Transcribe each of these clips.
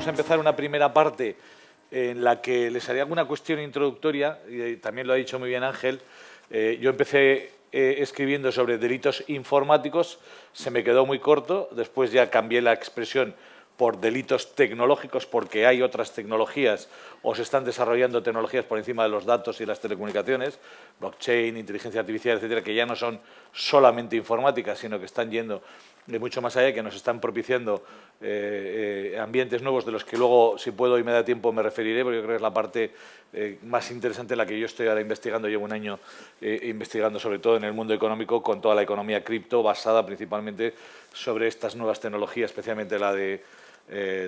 vamos a empezar una primera parte en la que les haré alguna cuestión introductoria, y también lo ha dicho muy bien Ángel. Yo empecé escribiendo sobre delitos informáticos, se me quedó muy corto, después ya cambié la expresión por delitos tecnológicos, porque hay otras tecnologías o se están desarrollando tecnologías por encima de los datos y las telecomunicaciones, blockchain, inteligencia artificial, etcétera, que ya no son solamente informáticas, sino que están yendo de mucho más allá, que nos están propiciando ambientes nuevos de los que luego, si puedo y me da tiempo, me referiré, porque yo creo que es la parte más interesante en la que yo estoy ahora investigando. Llevo un año investigando sobre todo en el mundo económico con toda la economía cripto, basada principalmente sobre estas nuevas tecnologías, especialmente la de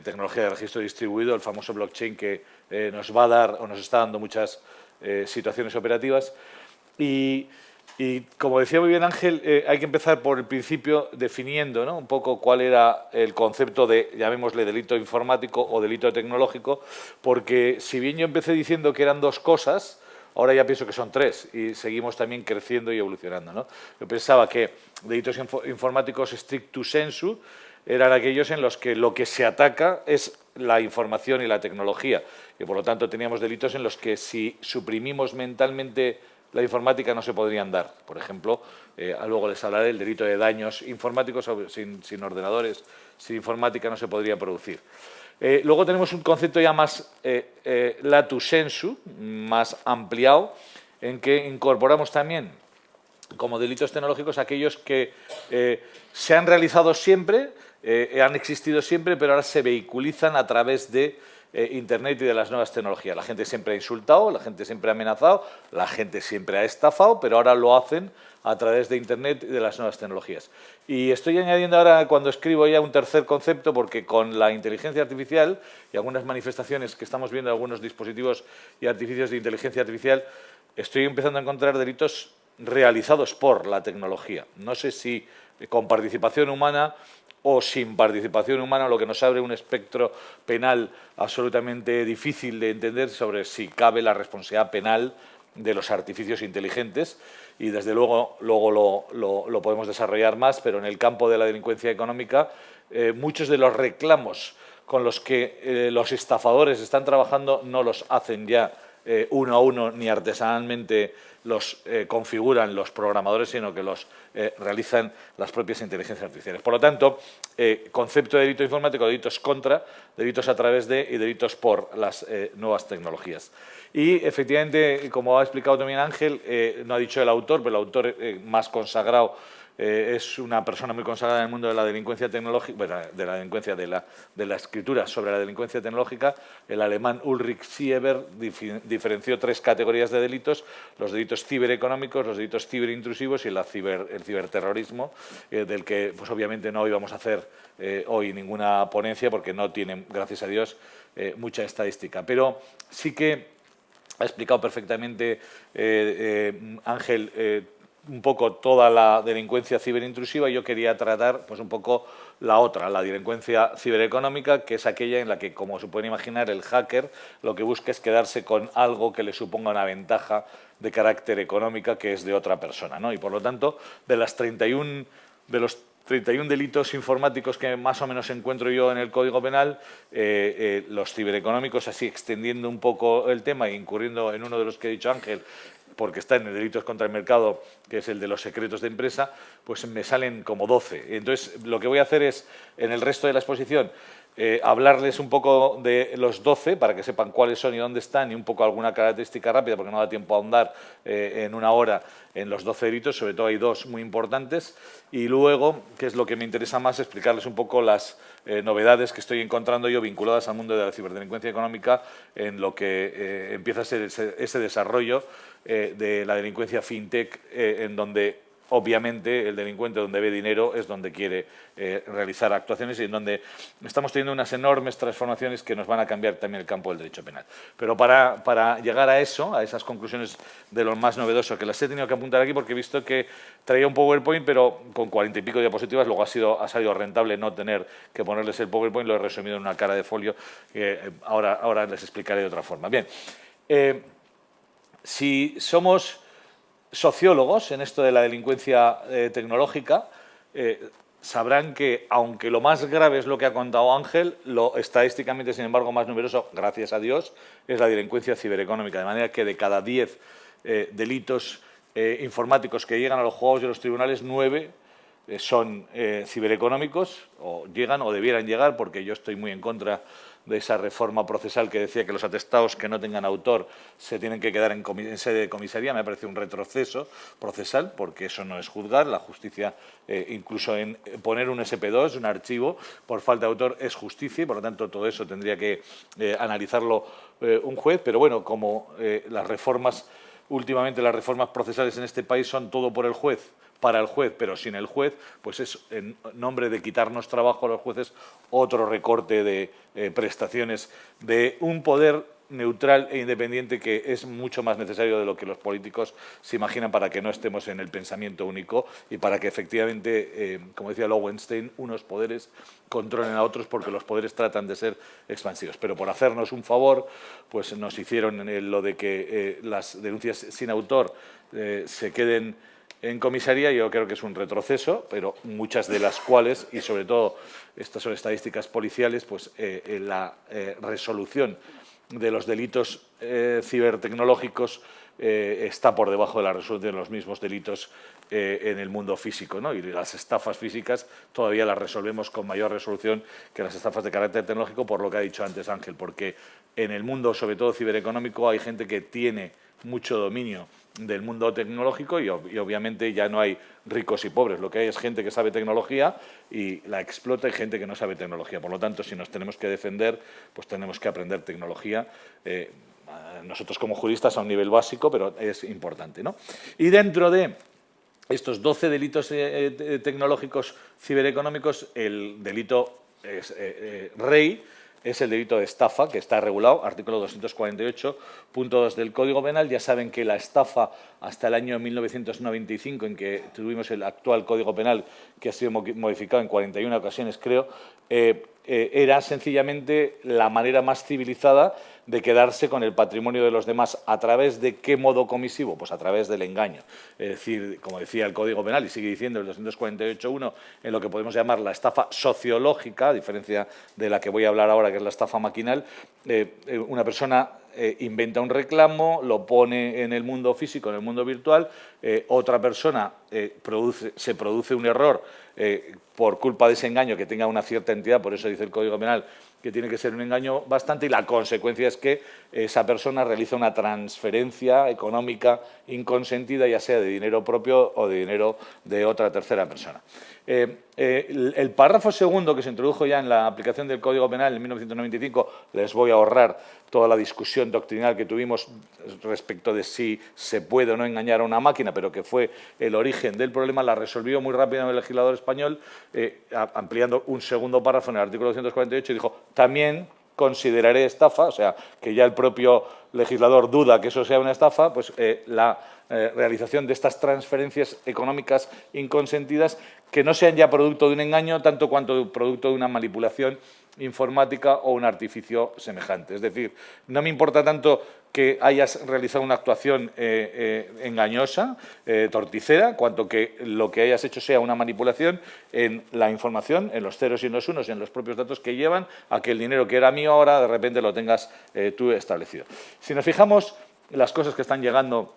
tecnología de registro distribuido, el famoso blockchain, que nos va a dar o nos está dando muchas situaciones operativas. Y como decía muy bien Ángel, hay que empezar por el principio definiendo, ¿no?, un poco cuál era el concepto de, llamémosle, delito informático o delito tecnológico, porque si bien yo empecé diciendo que eran dos cosas, ahora ya pienso que son tres y seguimos también creciendo y evolucionando, ¿no? Yo pensaba que delitos informáticos stricto sensu eran aquellos en los que lo que se ataca es la información y la tecnología, y por lo tanto teníamos delitos en los que si suprimimos mentalmente la informática no se podrían dar. Por ejemplo, luego les hablaré del delito de daños informáticos. Sin ordenadores, sin informática no se podría producir. Luego tenemos un concepto ya más lato sensu, más ampliado, en que incorporamos también como delitos tecnológicos aquellos que se han realizado siempre, han existido siempre, pero ahora se vehiculizan a través de Internet y de las nuevas tecnologías. La gente siempre ha insultado, la gente siempre ha amenazado, la gente siempre ha estafado, pero ahora lo hacen a través de Internet y de las nuevas tecnologías. Y estoy añadiendo ahora, cuando escribo, ya un tercer concepto, porque con la inteligencia artificial y algunas manifestaciones que estamos viendo de algunos dispositivos y artificios de inteligencia artificial, estoy empezando a encontrar delitos realizados por la tecnología. No sé si con participación humana o sin participación humana, lo que nos abre un espectro penal absolutamente difícil de entender sobre si cabe la responsabilidad penal de los artificios inteligentes, y desde luego lo podemos desarrollar más, pero en el campo de la delincuencia económica muchos de los reclamos con los que los estafadores están trabajando no los hacen ya uno a uno ni artesanalmente los configuran los programadores, sino que los realizan las propias inteligencias artificiales. Por lo tanto, concepto de delito informático, delitos contra, delitos a través de y delitos por las nuevas tecnologías. Y, efectivamente, como ha explicado también Ángel, no ha dicho el autor, pero el autor más consagrado es una persona muy consagrada en el mundo de la delincuencia tecnológica, bueno, de la delincuencia, de la escritura sobre la delincuencia tecnológica. El alemán Ulrich Sieber diferenció tres categorías de delitos: los delitos cibereconómicos, los delitos ciberintrusivos y el ciberterrorismo, del que pues obviamente no íbamos a hacer hoy ninguna ponencia porque no tienen, gracias a Dios, mucha estadística. Pero sí que ha explicado perfectamente Ángel un poco toda la delincuencia ciberintrusiva. Yo quería tratar pues un poco la otra, la delincuencia cibereconómica, que es aquella en la que, como se pueden imaginar, el hacker lo que busca es quedarse con algo que le suponga una ventaja de carácter económica que es de otra persona, ¿no? Y por lo tanto, de los 31 delitos informáticos que más o menos encuentro yo en el Código Penal, los cibereconómicos, así extendiendo un poco el tema e incurriendo en uno de los que ha dicho Ángel, porque está en el delitos contra el mercado, que es el de los secretos de empresa, pues me salen como 12. Entonces, lo que voy a hacer es, en el resto de la exposición, hablarles un poco de los 12 para que sepan cuáles son y dónde están, y un poco alguna característica rápida, porque no da tiempo a ahondar en una hora en los 12 delitos. Sobre todo hay dos muy importantes, y luego, que es lo que me interesa más, explicarles un poco las novedades que estoy encontrando yo vinculadas al mundo de la ciberdelincuencia económica, en lo que empieza a ser ese desarrollo de la delincuencia fintech, en donde obviamente el delincuente, donde ve dinero, es donde quiere realizar actuaciones, y en donde estamos teniendo unas enormes transformaciones que nos van a cambiar también el campo del derecho penal. Pero para llegar a eso, a esas conclusiones de lo más novedoso, que las he tenido que apuntar aquí porque he visto que traía un PowerPoint, pero con 40 y pico diapositivas, luego ha salido rentable no tener que ponerles el PowerPoint, lo he resumido en una cara de folio que ahora les explicaré de otra forma. Bien, si somos sociólogos en esto de la delincuencia tecnológica, sabrán que, aunque lo más grave es lo que ha contado Ángel, lo estadísticamente, sin embargo, más numeroso, gracias a Dios, es la delincuencia cibereconómica. De manera que de cada 10 delitos informáticos que llegan a los juzgados y a los tribunales, 9 son cibereconómicos, o llegan o debieran llegar, porque yo estoy muy en contra de esa reforma procesal que decía que los atestados que no tengan autor se tienen que quedar en sede de comisaría. Me parece un retroceso procesal, porque eso no es juzgar. La justicia, incluso en poner un SP2, un archivo, por falta de autor, es justicia, y por lo tanto todo eso tendría que analizarlo un juez. Pero bueno, como últimamente las reformas procesales en este país son todo por el juez, para el juez, pero sin el juez, pues es, en nombre de quitarnos trabajo a los jueces, otro recorte de prestaciones de un poder neutral e independiente que es mucho más necesario de lo que los políticos se imaginan, para que no estemos en el pensamiento único y para que efectivamente, como decía Lowenstein, unos poderes controlen a otros, porque los poderes tratan de ser expansivos. Pero por hacernos un favor, pues nos hicieron lo de que las denuncias sin autor se queden en comisaría. Yo creo que es un retroceso, pero muchas de las cuales, y sobre todo estas son estadísticas policiales, pues la resolución de los delitos cibertecnológicos está por debajo de la resolución de los mismos delitos en el mundo físico, ¿no? Y las estafas físicas todavía las resolvemos con mayor resolución que las estafas de carácter tecnológico, por lo que ha dicho antes Ángel, porque en el mundo, sobre todo cibereconómico, hay gente que tiene mucho dominio del mundo tecnológico y obviamente ya no hay ricos y pobres. Lo que hay es gente que sabe tecnología y la explota, y gente que no sabe tecnología. Por lo tanto, si nos tenemos que defender, pues tenemos que aprender tecnología. Nosotros como juristas a un nivel básico, pero es importante, ¿no? Y dentro de estos 12 delitos tecnológicos cibereconómicos, el delito rey es el delito de estafa, que está regulado, artículo 248.2 del Código Penal. Ya saben que la estafa, hasta el año 1995, en que tuvimos el actual Código Penal, que ha sido modificado en 41 ocasiones, creo, era sencillamente la manera más civilizada de quedarse con el patrimonio de los demás. ¿A través de qué modo comisivo? Pues a través del engaño. Es decir, como decía el Código Penal, y sigue diciendo el 248.1, en lo que podemos llamar la estafa sociológica, a diferencia de la que voy a hablar ahora, que es la estafa maquinal, una persona inventa un reclamo, lo pone en el mundo físico, en el mundo virtual, otra persona se produce un error por culpa de ese engaño que tenga una cierta entidad. Por eso dice el Código Penal que tiene que ser un engaño bastante, y la consecuencia es que esa persona realiza una transferencia económica inconsentida, ya sea de dinero propio o de dinero de otra tercera persona. El párrafo segundo, que se introdujo ya en la aplicación del Código Penal en 1995, les voy a ahorrar toda la discusión doctrinal que tuvimos respecto de si se puede o no engañar a una máquina, pero que fue el origen del problema. La resolvió muy rápido el legislador español, ampliando un segundo párrafo en el artículo 248, y dijo: también consideraré estafa, o sea, que ya el propio legislador duda que eso sea una estafa, pues la realización de estas transferencias económicas inconsentidas, que no sean ya producto de un engaño tanto cuanto producto de una manipulación informática o un artificio semejante. Es decir, no me importa tanto que hayas realizado una actuación engañosa, torticera, cuanto que lo que hayas hecho sea una manipulación en la información, en los ceros y en los unos, en los propios datos que llevan a que el dinero que era mío ahora de repente lo tengas tú establecido. Si nos fijamos, las cosas que están llegando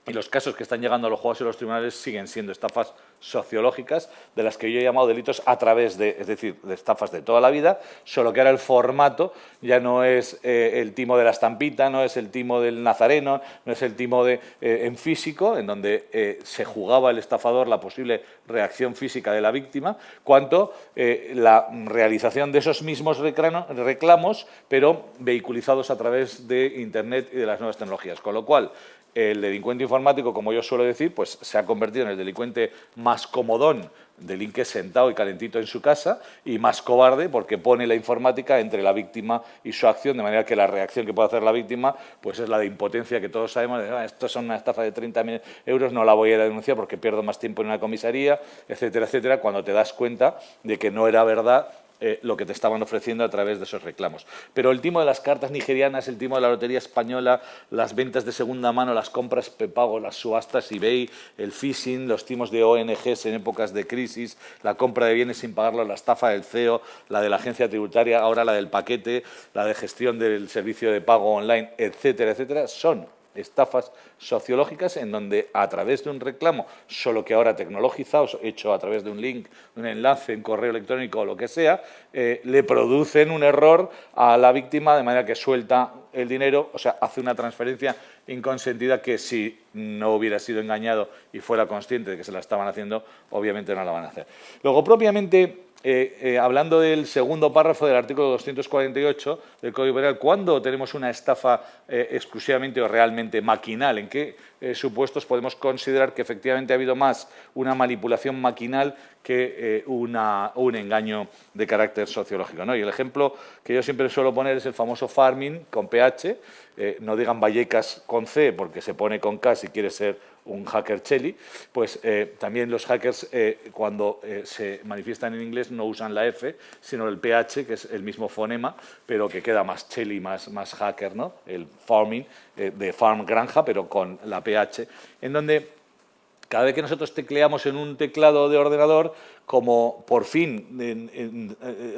y los casos que están llegando a los juzgados y los tribunales siguen siendo estafas sociológicas, de las que yo he llamado delitos a través de, es decir, de estafas de toda la vida, solo que ahora el formato ya no es el timo de la estampita, no es el timo del nazareno, no es el timo en físico, en donde se jugaba el estafador la posible reacción física de la víctima, cuanto la realización de esos mismos reclamos, pero vehiculizados a través de Internet y de las nuevas tecnologías. Con lo cual, el delincuente informático, como yo suelo decir, pues se ha convertido en el delincuente más comodón, delinque sentado y calentito en su casa, y más cobarde porque pone la informática entre la víctima y su acción, de manera que la reacción que puede hacer la víctima pues es la de impotencia, que todos sabemos, de, esto es una estafa de 30.000 euros, no la voy a ir a denunciar porque pierdo más tiempo en una comisaría, etcétera, etcétera, cuando te das cuenta de que no era verdad lo que te estaban ofreciendo a través de esos reclamos. Pero el timo de las cartas nigerianas, el timo de la lotería española, las ventas de segunda mano, las compras prepago, las subastas eBay, el phishing, los timos de ONGs en épocas de crisis, la compra de bienes sin pagarlo, la estafa del CEO, la de la agencia tributaria, ahora la del paquete, la de gestión del servicio de pago online, etcétera, etcétera, son estafas sociológicas en donde a través de un reclamo, solo que ahora tecnologizado, hecho a través de un link, un enlace, un correo electrónico o lo que sea, le producen un error a la víctima de manera que suelta el dinero, o sea, hace una transferencia inconsentida que si no hubiera sido engañado y fuera consciente de que se la estaban haciendo, obviamente no la van a hacer. Luego, propiamente, hablando del segundo párrafo del artículo 248 del Código Penal, ¿cuándo tenemos una estafa exclusivamente o realmente maquinal? ¿En qué supuestos podemos considerar que efectivamente ha habido más una manipulación maquinal que un engaño de carácter sociológico, ¿no? Y el ejemplo que yo siempre suelo poner es el famoso farming con PH, no digan Vallecas con C porque se pone con K si quiere ser un hacker Chelly, pues también los hackers cuando se manifiestan en inglés no usan la F, sino el PH, que es el mismo fonema, pero que queda más Chelly, más hacker, ¿no? El farming, de farm granja, pero con la PH, en donde cada vez que nosotros tecleamos en un teclado de ordenador, como por fin,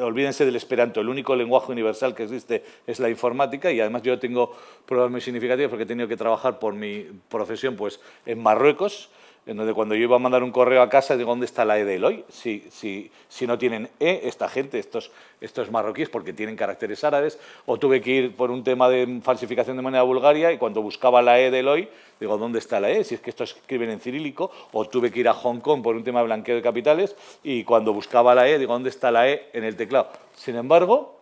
olvídense del esperanto, el único lenguaje universal que existe es la informática, y además yo tengo pruebas muy significativas porque he tenido que trabajar por mi profesión pues, en Marruecos, en donde cuando yo iba a mandar un correo a casa, digo, ¿dónde está la E de Eloy? Si no tienen E, esta gente, estos marroquíes, porque tienen caracteres árabes, o tuve que ir por un tema de falsificación de moneda a Bulgaria, y cuando buscaba la E de Eloy, digo, ¿dónde está la E? Si es que estos escriben en cirílico, o tuve que ir a Hong Kong por un tema de blanqueo de capitales, y cuando buscaba la E, digo, ¿dónde está la E? En el teclado. Sin embargo,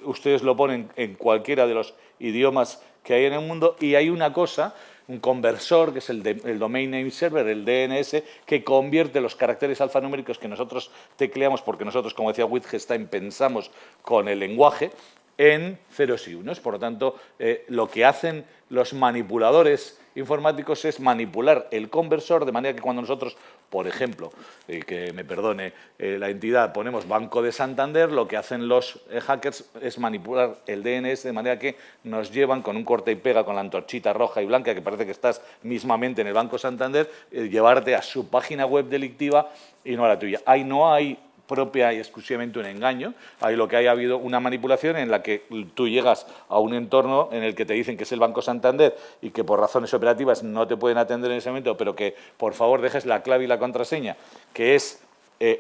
ustedes lo ponen en cualquiera de los idiomas que hay en el mundo, y hay una cosa, un conversor, que es el Domain Name Server, el DNS, que convierte los caracteres alfanuméricos que nosotros tecleamos, porque nosotros, como decía Wittgenstein, pensamos con el lenguaje, en ceros y unos. Por lo tanto, lo que hacen los manipuladores informáticos es manipular el conversor de manera que cuando nosotros, por ejemplo, que me perdone la entidad, ponemos Banco de Santander, lo que hacen los hackers es manipular el DNS de manera que nos llevan con un corte y pega con la antorchita roja y blanca, que parece que estás mismamente en el Banco Santander, llevarte a su página web delictiva y no a la tuya. Ahí no hay propia y exclusivamente un engaño. Ahí lo que ha habido una manipulación en la que tú llegas a un entorno en el que te dicen que es el Banco Santander y que por razones operativas no te pueden atender en ese momento, pero que por favor dejes la clave y la contraseña, que es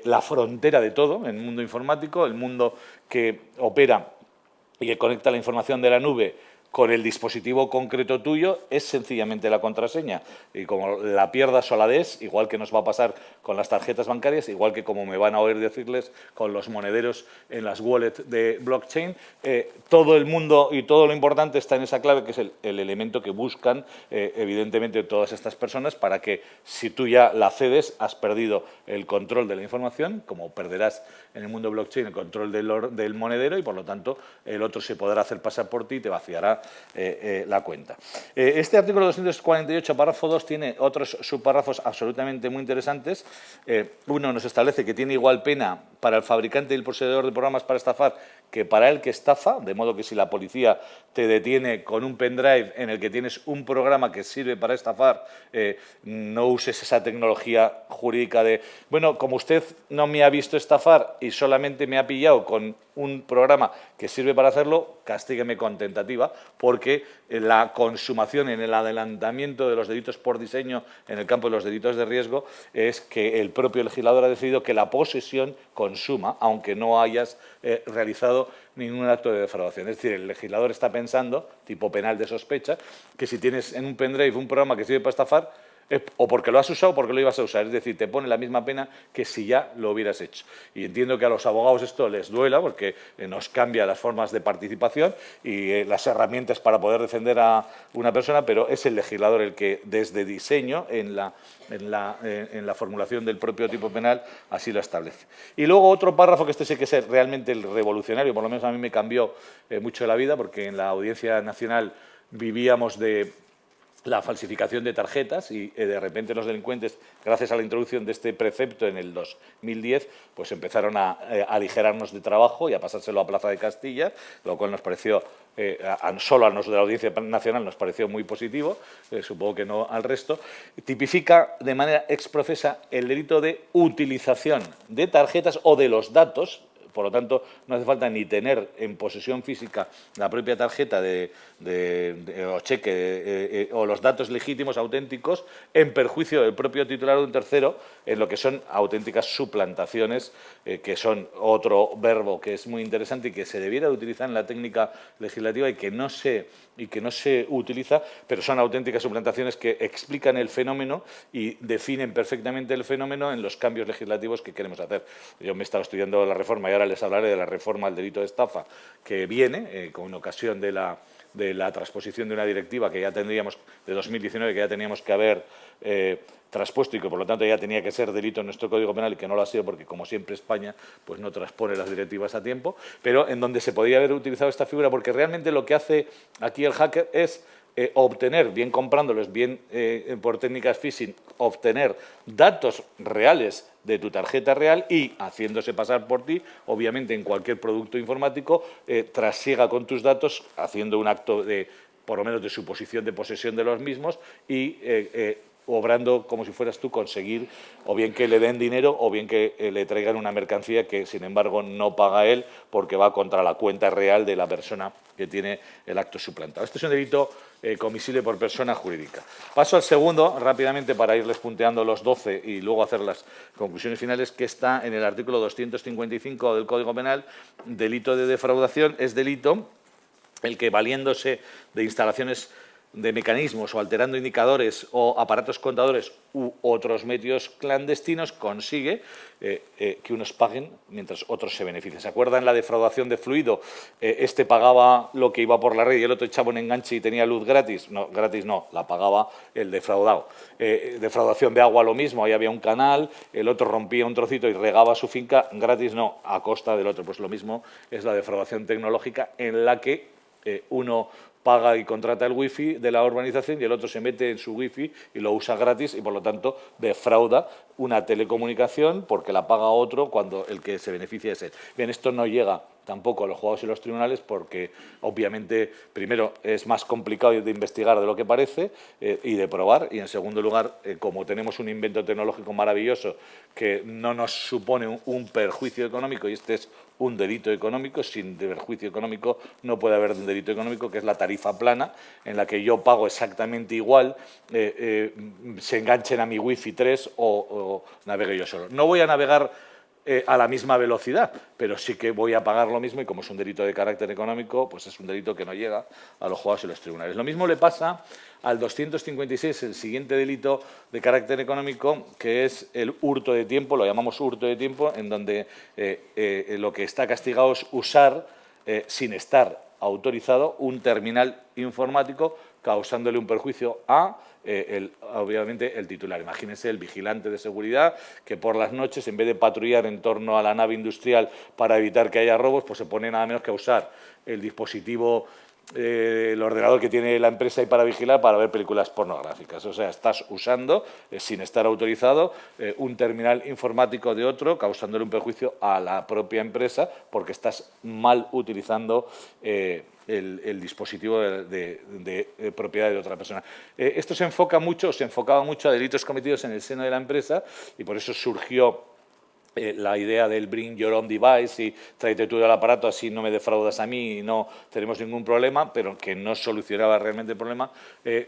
la frontera de todo en el mundo informático, el mundo que opera y que conecta la información de la nube con el dispositivo concreto tuyo, es sencillamente la contraseña. Y como la pierdas o la des, igual que nos va a pasar con las tarjetas bancarias, igual que como me van a oír decirles con los monederos en las wallets de blockchain, todo el mundo y todo lo importante está en esa clave, que es el elemento que buscan, evidentemente, todas estas personas, para que si tú ya la cedes, has perdido el control de la información, como perderás en el mundo blockchain el control del monedero, y por lo tanto el otro se podrá hacer pasar por ti y te vaciará la cuenta. Este artículo 248, párrafo 2, tiene otros subpárrafos absolutamente muy interesantes. Uno nos establece que tiene igual pena para el fabricante y el poseedor de programas para estafar que para el que estafa, de modo que si la policía te detiene con un pendrive en el que tienes un programa que sirve para estafar, no uses esa tecnología jurídica de, bueno, como usted no me ha visto estafar y solamente me ha pillado con un programa que sirve para hacerlo, castígueme con tentativa, porque la consumación en el adelantamiento de los delitos por diseño en el campo de los delitos de riesgo es que el propio legislador ha decidido que la posesión consuma, aunque no hayas realizado ningún acto de defraudación. Es decir, el legislador está pensando, tipo penal de sospecha, que si tienes en un pendrive un programa que sirve para estafar, o porque lo has usado o porque lo ibas a usar. Es decir, te pone la misma pena que si ya lo hubieras hecho. Y entiendo que a los abogados esto les duela porque nos cambia las formas de participación y las herramientas para poder defender a una persona, pero es el legislador el que desde diseño en la formulación del propio tipo penal así lo establece. Y luego otro párrafo, que este sí que es realmente el revolucionario, por lo menos a mí me cambió mucho la vida, porque en la Audiencia Nacional vivíamos de la falsificación de tarjetas y de repente los delincuentes, gracias a la introducción de este precepto en el 2010, pues empezaron a aligerarnos de trabajo y a pasárselo a Plaza de Castilla, lo cual nos pareció, solo a los de la Audiencia Nacional nos pareció muy positivo, supongo que no al resto. Tipifica de manera exprofesa el delito de utilización de tarjetas o de los datos. Por lo tanto, no hace falta ni tener en posesión física la propia tarjeta o cheque o los datos legítimos, auténticos, en perjuicio del propio titular o de un tercero, en lo que son auténticas suplantaciones, que son otro verbo que es muy interesante y que se debiera de utilizar en la técnica legislativa y que no se utiliza, pero son auténticas suplantaciones que explican el fenómeno y definen perfectamente el fenómeno en los cambios legislativos que queremos hacer. Yo me he estado estudiando la reforma y ahora les hablaré de la reforma al delito de estafa que viene con ocasión de la transposición de una directiva que ya tendríamos, de 2019, que ya teníamos que haber traspuesto y que por lo tanto ya tenía que ser delito en nuestro Código Penal y que no lo ha sido porque, como siempre, España pues no transpone las directivas a tiempo, pero en donde se podría haber utilizado esta figura, porque realmente lo que hace aquí el hacker es obtener, bien comprándolos, bien por técnicas phishing, obtener datos reales de tu tarjeta real y, haciéndose pasar por ti, obviamente en cualquier producto informático, trasiega con tus datos, haciendo un acto de, por lo menos, de suposición de posesión de los mismos y obrando como si fueras tú, conseguir o bien que le den dinero o bien que le traigan una mercancía que, sin embargo, no paga él porque va contra la cuenta real de la persona que tiene el acto suplantado. Este es un delito comisible por persona jurídica. Paso al segundo, rápidamente, para irles punteando los 12 y luego hacer las conclusiones finales, que está en el artículo 255 del Código Penal. Delito de defraudación es delito el que, valiéndose de instalaciones de mecanismos o alterando indicadores o aparatos contadores u otros medios clandestinos, consigue que unos paguen mientras otros se benefician. ¿Se acuerdan la defraudación de fluido? Este pagaba lo que iba por la red y el otro echaba un enganche y tenía luz gratis. No, gratis no, la pagaba el defraudado. Defraudación de agua, lo mismo, ahí había un canal, el otro rompía un trocito y regaba su finca, gratis no, a costa del otro. Pues lo mismo es la defraudación tecnológica, en la que uno paga y contrata el wifi de la urbanización y el otro se mete en su wifi y lo usa gratis y, por lo tanto, defrauda una telecomunicación porque la paga otro cuando el que se beneficia es él. Bien, esto no llega tampoco a los juzgados y los tribunales porque, obviamente, primero, es más complicado de investigar de lo que parece y de probar, y, en segundo lugar, como tenemos un invento tecnológico maravilloso que no nos supone un perjuicio económico, y este es un delito económico, sin perjuicio económico no puede haber un delito económico, que es la tarifa plana, en la que yo pago exactamente igual, se enganchen a mi wifi 3 o navegue yo solo. No voy a navegar a la misma velocidad, pero sí que voy a pagar lo mismo, y como es un delito de carácter económico, pues es un delito que no llega a los juzgados y los tribunales. Lo mismo le pasa al 256, el siguiente delito de carácter económico, que es el hurto de tiempo, lo llamamos hurto de tiempo, en donde lo que está castigado es usar, sin estar autorizado, un terminal informático, causándole un perjuicio a obviamente el titular. Imagínense el vigilante de seguridad que por las noches, en vez de patrullar en torno a la nave industrial para evitar que haya robos, pues se pone nada menos que a usar el dispositivo, el ordenador que tiene la empresa y para vigilar, para ver películas pornográficas. O sea, estás usando, sin estar autorizado, un terminal informático de otro, causándole un perjuicio a la propia empresa porque estás mal utilizando el dispositivo de propiedad de otra persona. Esto se enfocaba mucho a delitos cometidos en el seno de la empresa, y por eso surgió la idea del bring your own device y tráete tú el aparato, así no me defraudas a mí y no tenemos ningún problema, pero que no solucionaba realmente el problema,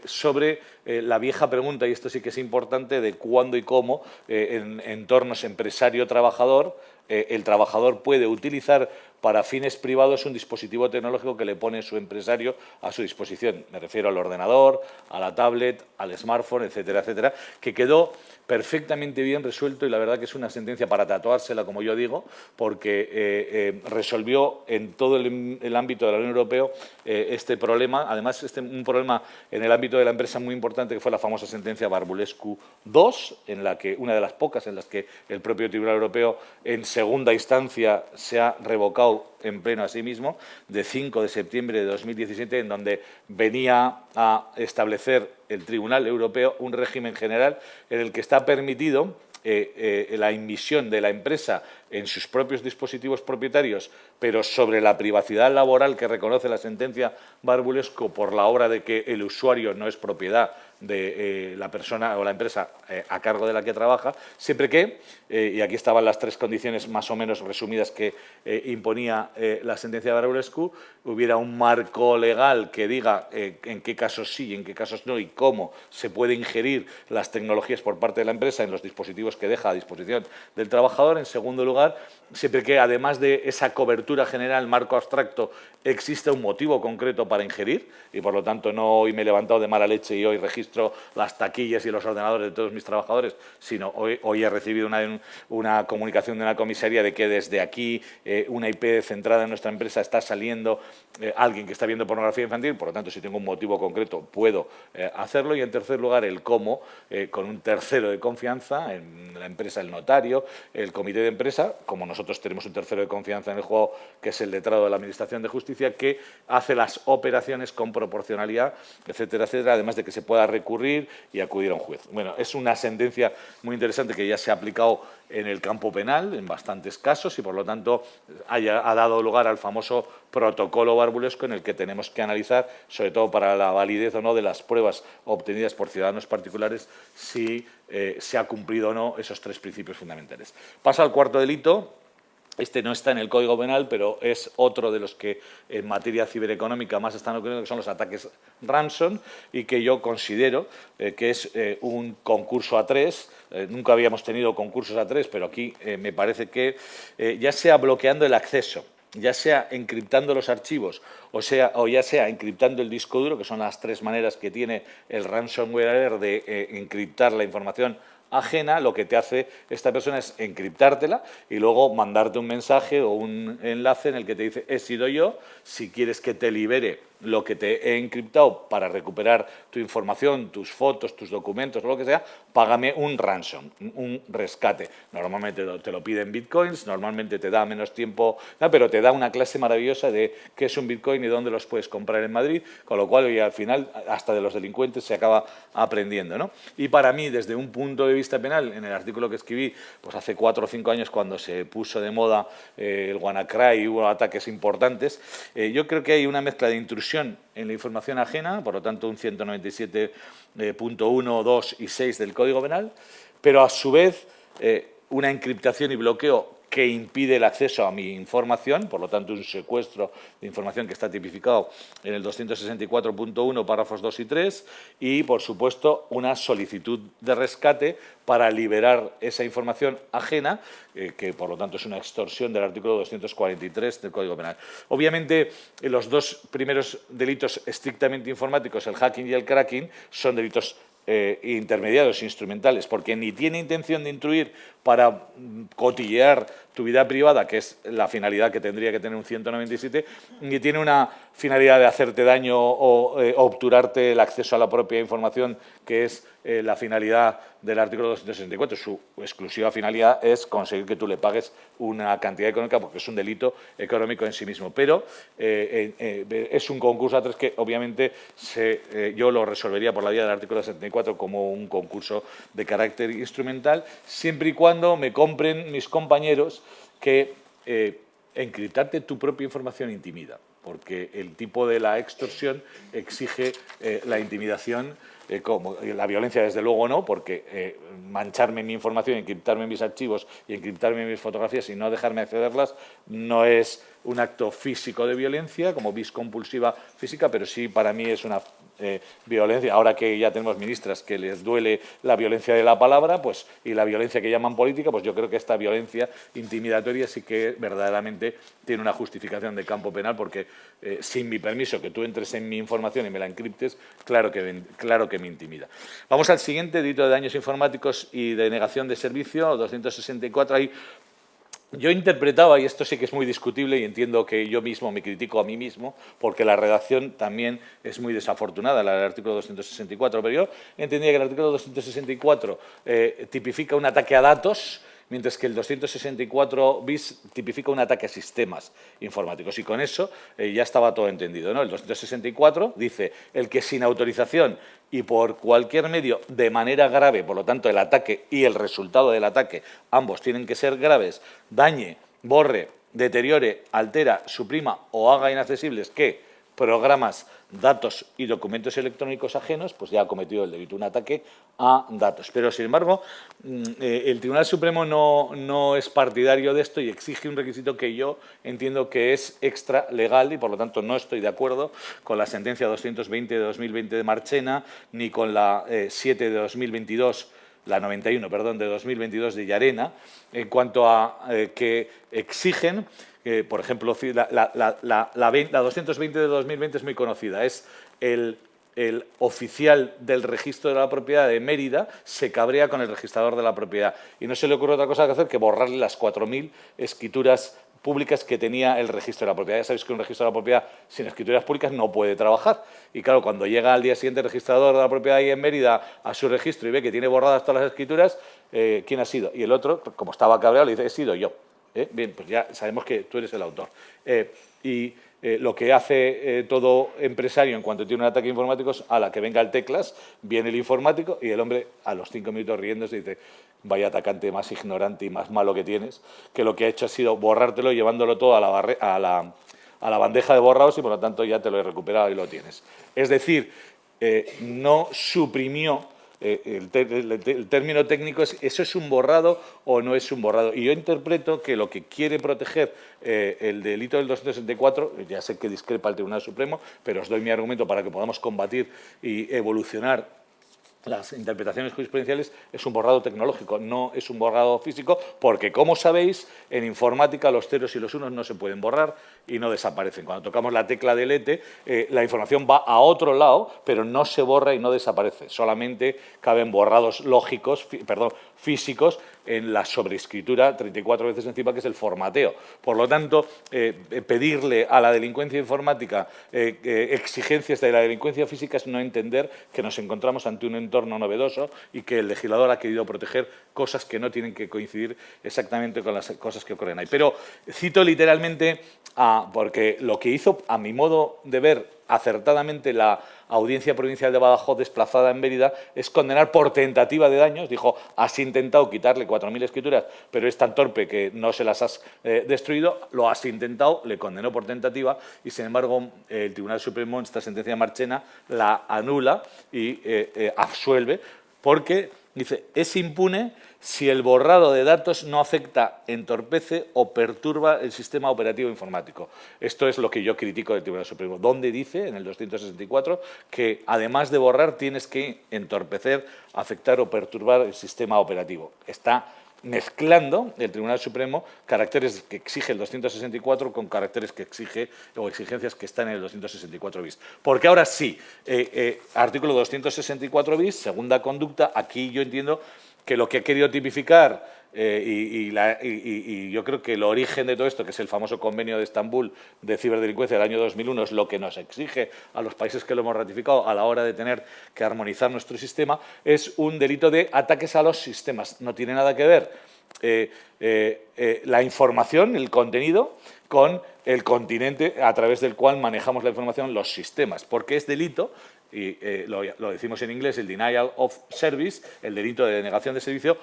sobre la vieja pregunta, y esto sí que es importante, de cuándo y cómo en entornos empresario-trabajador el trabajador puede utilizar para fines privados un dispositivo tecnológico que le pone su empresario a su disposición. Me refiero al ordenador, a la tablet, al smartphone, etcétera, etcétera, que quedó perfectamente bien resuelto, y la verdad que es una sentencia para tatuársela, como yo digo, porque resolvió en todo el ámbito de la Unión Europea este problema. Además, un problema en el ámbito de la empresa muy importante, que fue la famosa sentencia Barbulescu II, en la que, una de las pocas en las que el propio Tribunal Europeo en segunda instancia se ha revocado juzgado en pleno a sí mismo, de 5 de septiembre de 2017, en donde venía a establecer el Tribunal Europeo un régimen general en el que está permitido la inmisión de la empresa en sus propios dispositivos propietarios, pero sobre la privacidad laboral que reconoce la sentencia Barbulescu por la obra de que el usuario no es propiedad de la persona o la empresa a cargo de la que trabaja, siempre que, y aquí estaban las 3 condiciones más o menos resumidas que imponía la sentencia de Barbulescu, hubiera un marco legal que diga en qué casos sí y en qué casos no y cómo se puede ingerir las tecnologías por parte de la empresa en los dispositivos que deja a disposición del trabajador. En segundo lugar, siempre que además de esa cobertura general, marco abstracto, exista un motivo concreto para ingerir y por lo tanto no hoy me he levantado de mala leche y hoy registro las taquillas y los ordenadores de todos mis trabajadores, sino hoy he recibido una comunicación de una comisaría de que desde aquí una IP centrada en nuestra empresa está saliendo alguien que está viendo pornografía infantil, por lo tanto si tengo un motivo concreto puedo hacerlo. Y en tercer lugar el cómo, con un tercero de confianza en la empresa, el notario, el comité de empresa, como nosotros tenemos un tercero de confianza en el juego que es el letrado de la Administración de Justicia, que hace las operaciones con proporcionalidad, etcétera, etcétera, además de que se pueda recurrir y acudir a un juez. Bueno, es una sentencia muy interesante que ya se ha aplicado en el campo penal en bastantes casos y, por lo tanto, ha dado lugar al famoso protocolo Barbulescu en el que tenemos que analizar, sobre todo para la validez o no de las pruebas obtenidas por ciudadanos particulares, si se ha cumplido o no esos 3 principios fundamentales. Paso al cuarto delito. Este no está en el Código Penal, pero es otro de los que en materia cibereconómica más están ocurriendo, que son los ataques ransom, y que yo considero que es un concurso a 3. Nunca habíamos tenido concursos a 3, pero aquí me parece que ya sea bloqueando el acceso, ya sea encriptando los archivos o ya sea encriptando el disco duro, que son las 3 maneras que tiene el ransomware de encriptar la información ajena, lo que te hace esta persona es encriptártela y luego mandarte un mensaje o un enlace en el que te dice he sido yo, si quieres que te libere lo que te he encriptado para recuperar tu información, tus fotos, tus documentos o lo que sea, págame un ransom, un rescate. Normalmente te lo piden bitcoins, normalmente te da menos tiempo, pero te da una clase maravillosa de qué es un bitcoin y dónde los puedes comprar en Madrid, con lo cual y al final hasta de los delincuentes se acaba aprendiendo, ¿no? Y para mí, desde un punto de vista penal, en el artículo que escribí pues hace 4 o 5 años cuando se puso de moda el WannaCry y hubo ataques importantes, yo creo que hay una mezcla de intrusión en la información ajena, por lo tanto un 197.1, 2 y 6 del Código Penal, pero a su vez una encriptación y bloqueo que impide el acceso a mi información, por lo tanto un secuestro de información que está tipificado en el 264.1, párrafos 2 y 3, y por supuesto una solicitud de rescate para liberar esa información ajena, que por lo tanto es una extorsión del artículo 243 del Código Penal. Obviamente los 2 primeros delitos estrictamente informáticos, el hacking y el cracking, son delitos intermediarios, instrumentales, porque ni tiene intención de intruir para cotillear tu vida privada, que es la finalidad que tendría que tener un 197, ni tiene una finalidad de hacerte daño o obturarte el acceso a la propia información, que es la finalidad del artículo 264. Su exclusiva finalidad es conseguir que tú le pagues una cantidad económica, porque es un delito económico en sí mismo. Pero es un concurso a 3 que obviamente yo lo resolvería por la vía del artículo 64 como un concurso de carácter instrumental, siempre y cuando me compren mis compañeros que encriptarte tu propia información intimida, porque el tipo de la extorsión exige la intimidación. Como la violencia, desde luego, no, porque mancharme mi información, encriptarme mis archivos y encriptarme mis fotografías y no dejarme accederlas no es un acto físico de violencia, como vis compulsiva física, pero sí para mí es una violencia. Ahora que ya tenemos ministras que les duele la violencia de la palabra pues, y la violencia que llaman política, pues yo creo que esta violencia intimidatoria sí que verdaderamente tiene una justificación de campo penal, porque sin mi permiso, que tú entres en mi información y me la encriptes, claro que me intimida. Vamos al siguiente, delito de daños informáticos y de negación de servicio, 264. Ahí yo interpretaba, y esto sí que es muy discutible y entiendo que yo mismo me critico a mí mismo, porque la redacción también es muy desafortunada, la del artículo 264, pero yo entendía que el artículo 264 tipifica un ataque a datos mientras que el 264 bis tipifica un ataque a sistemas informáticos. Y con eso ya estaba todo entendido, ¿no? El 264 dice el que sin autorización y por cualquier medio de manera grave, por lo tanto el ataque y el resultado del ataque, ambos tienen que ser graves, dañe, borre, deteriore, altera, suprima o haga inaccesibles que programas, datos y documentos electrónicos ajenos, pues ya ha cometido el delito, un ataque a datos. Pero, sin embargo, el Tribunal Supremo no es partidario de esto y exige un requisito que yo entiendo que es extra legal y, por lo tanto, no estoy de acuerdo con la sentencia 220 de 2020 de Marchena ni con la 7 de 2022, la 91, perdón, de 2022 de Llarena, en cuanto a que exigen, por ejemplo, la 220 de 2020 es muy conocida, es el oficial del registro de la propiedad de Mérida se cabrea con el registrador de la propiedad y no se le ocurre otra cosa que hacer que borrarle las 4.000 escrituras públicas que tenía el registro de la propiedad. Ya sabéis que un registro de la propiedad sin escrituras públicas no puede trabajar. Y claro, cuando llega al día siguiente el registrador de la propiedad ahí en Mérida a su registro y ve que tiene borradas todas las escrituras, ¿quién ha sido? Y el otro, como estaba cabreado, le dice, he sido yo. Bien, pues ya sabemos que tú eres el autor. Lo que hace todo empresario en cuanto tiene un ataque informático es a la que venga el teclas, viene el informático y el hombre a los 5 minutos riéndose dice vaya atacante más ignorante y más malo que tienes, que lo que ha hecho ha sido borrártelo y llevándolo todo a la bandeja de borrados y por lo tanto ya te lo he recuperado y lo tienes. Es decir, no suprimió. El término técnico es ¿eso es un borrado o no es un borrado? Y yo interpreto que lo que quiere proteger el delito del 264, ya sé que discrepa el Tribunal Supremo, pero os doy mi argumento para que podamos combatir y evolucionar las interpretaciones jurisprudenciales, es un borrado tecnológico, no es un borrado físico, porque, como sabéis, en informática los ceros y los unos no se pueden borrar y no desaparecen. Cuando tocamos la tecla delete, la información va a otro lado, pero no se borra y no desaparece. Solamente caben borrados físicos en la sobreescritura 34 veces encima, que es el formateo. Por lo tanto, pedirle a la delincuencia informática exigencias de la delincuencia física es no entender que nos encontramos ante un entorno novedoso y que el legislador ha querido proteger cosas que no tienen que coincidir exactamente con las cosas que ocurren ahí. Pero cito literalmente, porque lo que hizo, a mi modo de ver, acertadamente la Audiencia Provincial de Badajoz desplazada en Mérida es condenar por tentativa de daños. Dijo, has intentado quitarle 4.000 escrituras, pero es tan torpe que no se las has destruido, lo has intentado, le condenó por tentativa y, sin embargo, el Tribunal Supremo en esta sentencia de Marchena la anula y absuelve porque, dice, es impune si el borrado de datos no afecta, entorpece o perturba el sistema operativo informático. Esto es lo que yo critico del Tribunal Supremo, donde dice, en el 264, que además de borrar tienes que entorpecer, afectar o perturbar el sistema operativo. Está mezclando el Tribunal Supremo caracteres que exige el 264 con caracteres que exige o exigencias que están en el 264 bis. Porque ahora sí, artículo 264 bis, segunda conducta, aquí yo entiendo que lo que ha querido tipificar y yo creo que el origen de todo esto, que es el famoso convenio de Estambul de ciberdelincuencia del año 2001, es lo que nos exige a los países que lo hemos ratificado a la hora de tener que armonizar nuestro sistema, es un delito de ataques a los sistemas. No tiene nada que ver la información, el contenido, con el continente a través del cual manejamos la información, los sistemas, porque es delito, y lo decimos en inglés, el denial of service, el delito de denegación de servicio,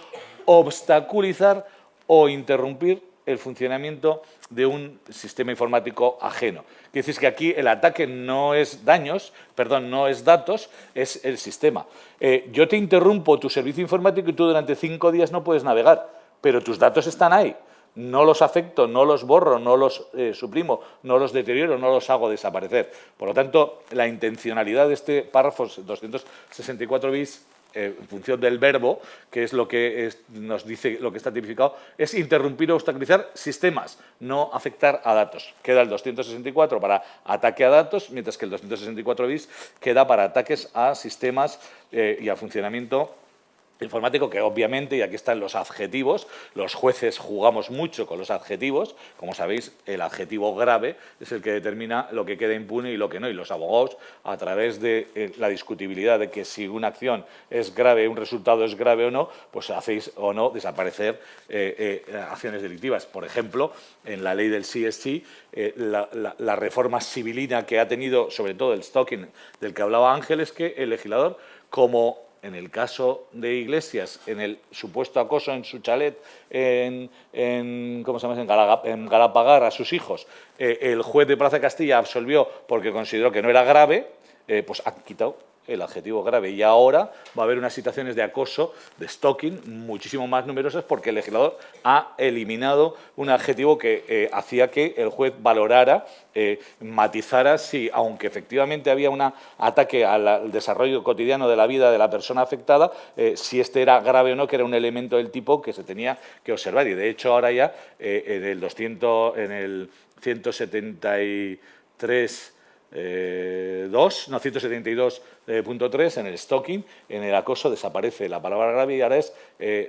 obstaculizar o interrumpir el funcionamiento de un sistema informático ajeno. Quiere decir que aquí el ataque no es no es datos, es el sistema. Yo te interrumpo tu servicio informático y tú durante 5 días no puedes navegar, pero tus datos están ahí. No los afecto, no los borro, no los suprimo, no los deterioro, no los hago desaparecer. Por lo tanto, la intencionalidad de este párrafo 264 bis, en función del verbo, que es lo que nos dice lo que está tipificado, es interrumpir o obstaculizar sistemas, no afectar a datos. Queda el 264 para ataque a datos, mientras que el 264 bis queda para ataques a sistemas y al funcionamiento informático, que obviamente, y aquí están los adjetivos, los jueces jugamos mucho con los adjetivos, como sabéis, el adjetivo grave es el que determina lo que queda impune y lo que no, y los abogados, a través de la discutibilidad de que si una acción es grave, un resultado es grave o no, pues hacéis o no desaparecer acciones delictivas. Por ejemplo, en la ley del CSC, la reforma civilina que ha tenido, sobre todo el stalking del que hablaba Ángel, es que el legislador, como en el caso de Iglesias, en el supuesto acoso en su chalet ¿cómo se llama? En Galapagar a sus hijos, el juez de Plaza de Castilla absolvió porque consideró que no era grave, pues ha quitado el adjetivo grave, y ahora va a haber unas situaciones de acoso, de stalking, muchísimo más numerosas, porque el legislador ha eliminado un adjetivo que hacía que el juez valorara, matizara si, aunque efectivamente había un ataque al desarrollo cotidiano de la vida de la persona afectada, si este era grave o no, que era un elemento del tipo que se tenía que observar. Y de hecho ahora ya en el 173... 172.3, en el stalking, en el acoso, desaparece la palabra grave y ahora es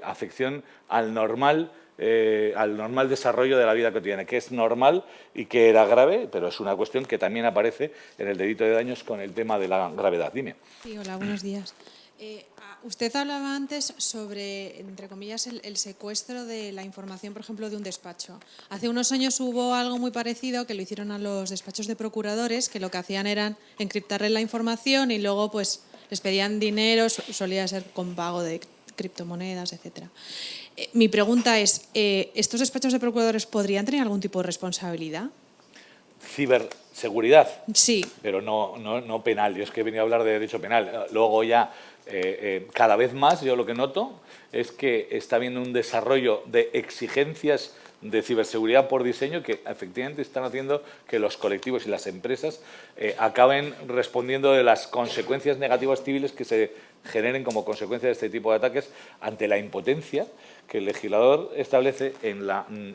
afección al normal desarrollo de la vida cotidiana, que es normal y que era grave, pero es una cuestión que también aparece en el delito de daños con el tema de la gravedad. Dime. Sí, hola, buenos días. Usted hablaba antes sobre, entre comillas, el secuestro de la información, por ejemplo, de un despacho. Hace unos años hubo algo muy parecido que lo hicieron a los despachos de procuradores, que lo que hacían era encriptarles la información y luego pues les pedían dinero, solía ser con pago de criptomonedas, etcétera. Mi pregunta es, ¿estos despachos de procuradores podrían tener algún tipo de responsabilidad? Ciberseguridad, Sí. pero no penal. Yo es que he venido a hablar de derecho penal. Luego ya, cada vez más, yo lo que noto es que está habiendo un desarrollo de exigencias de ciberseguridad por diseño que efectivamente están haciendo que los colectivos y las empresas acaben respondiendo de las consecuencias negativas civiles que se generen como consecuencia de este tipo de ataques ante la impotencia que el legislador establece en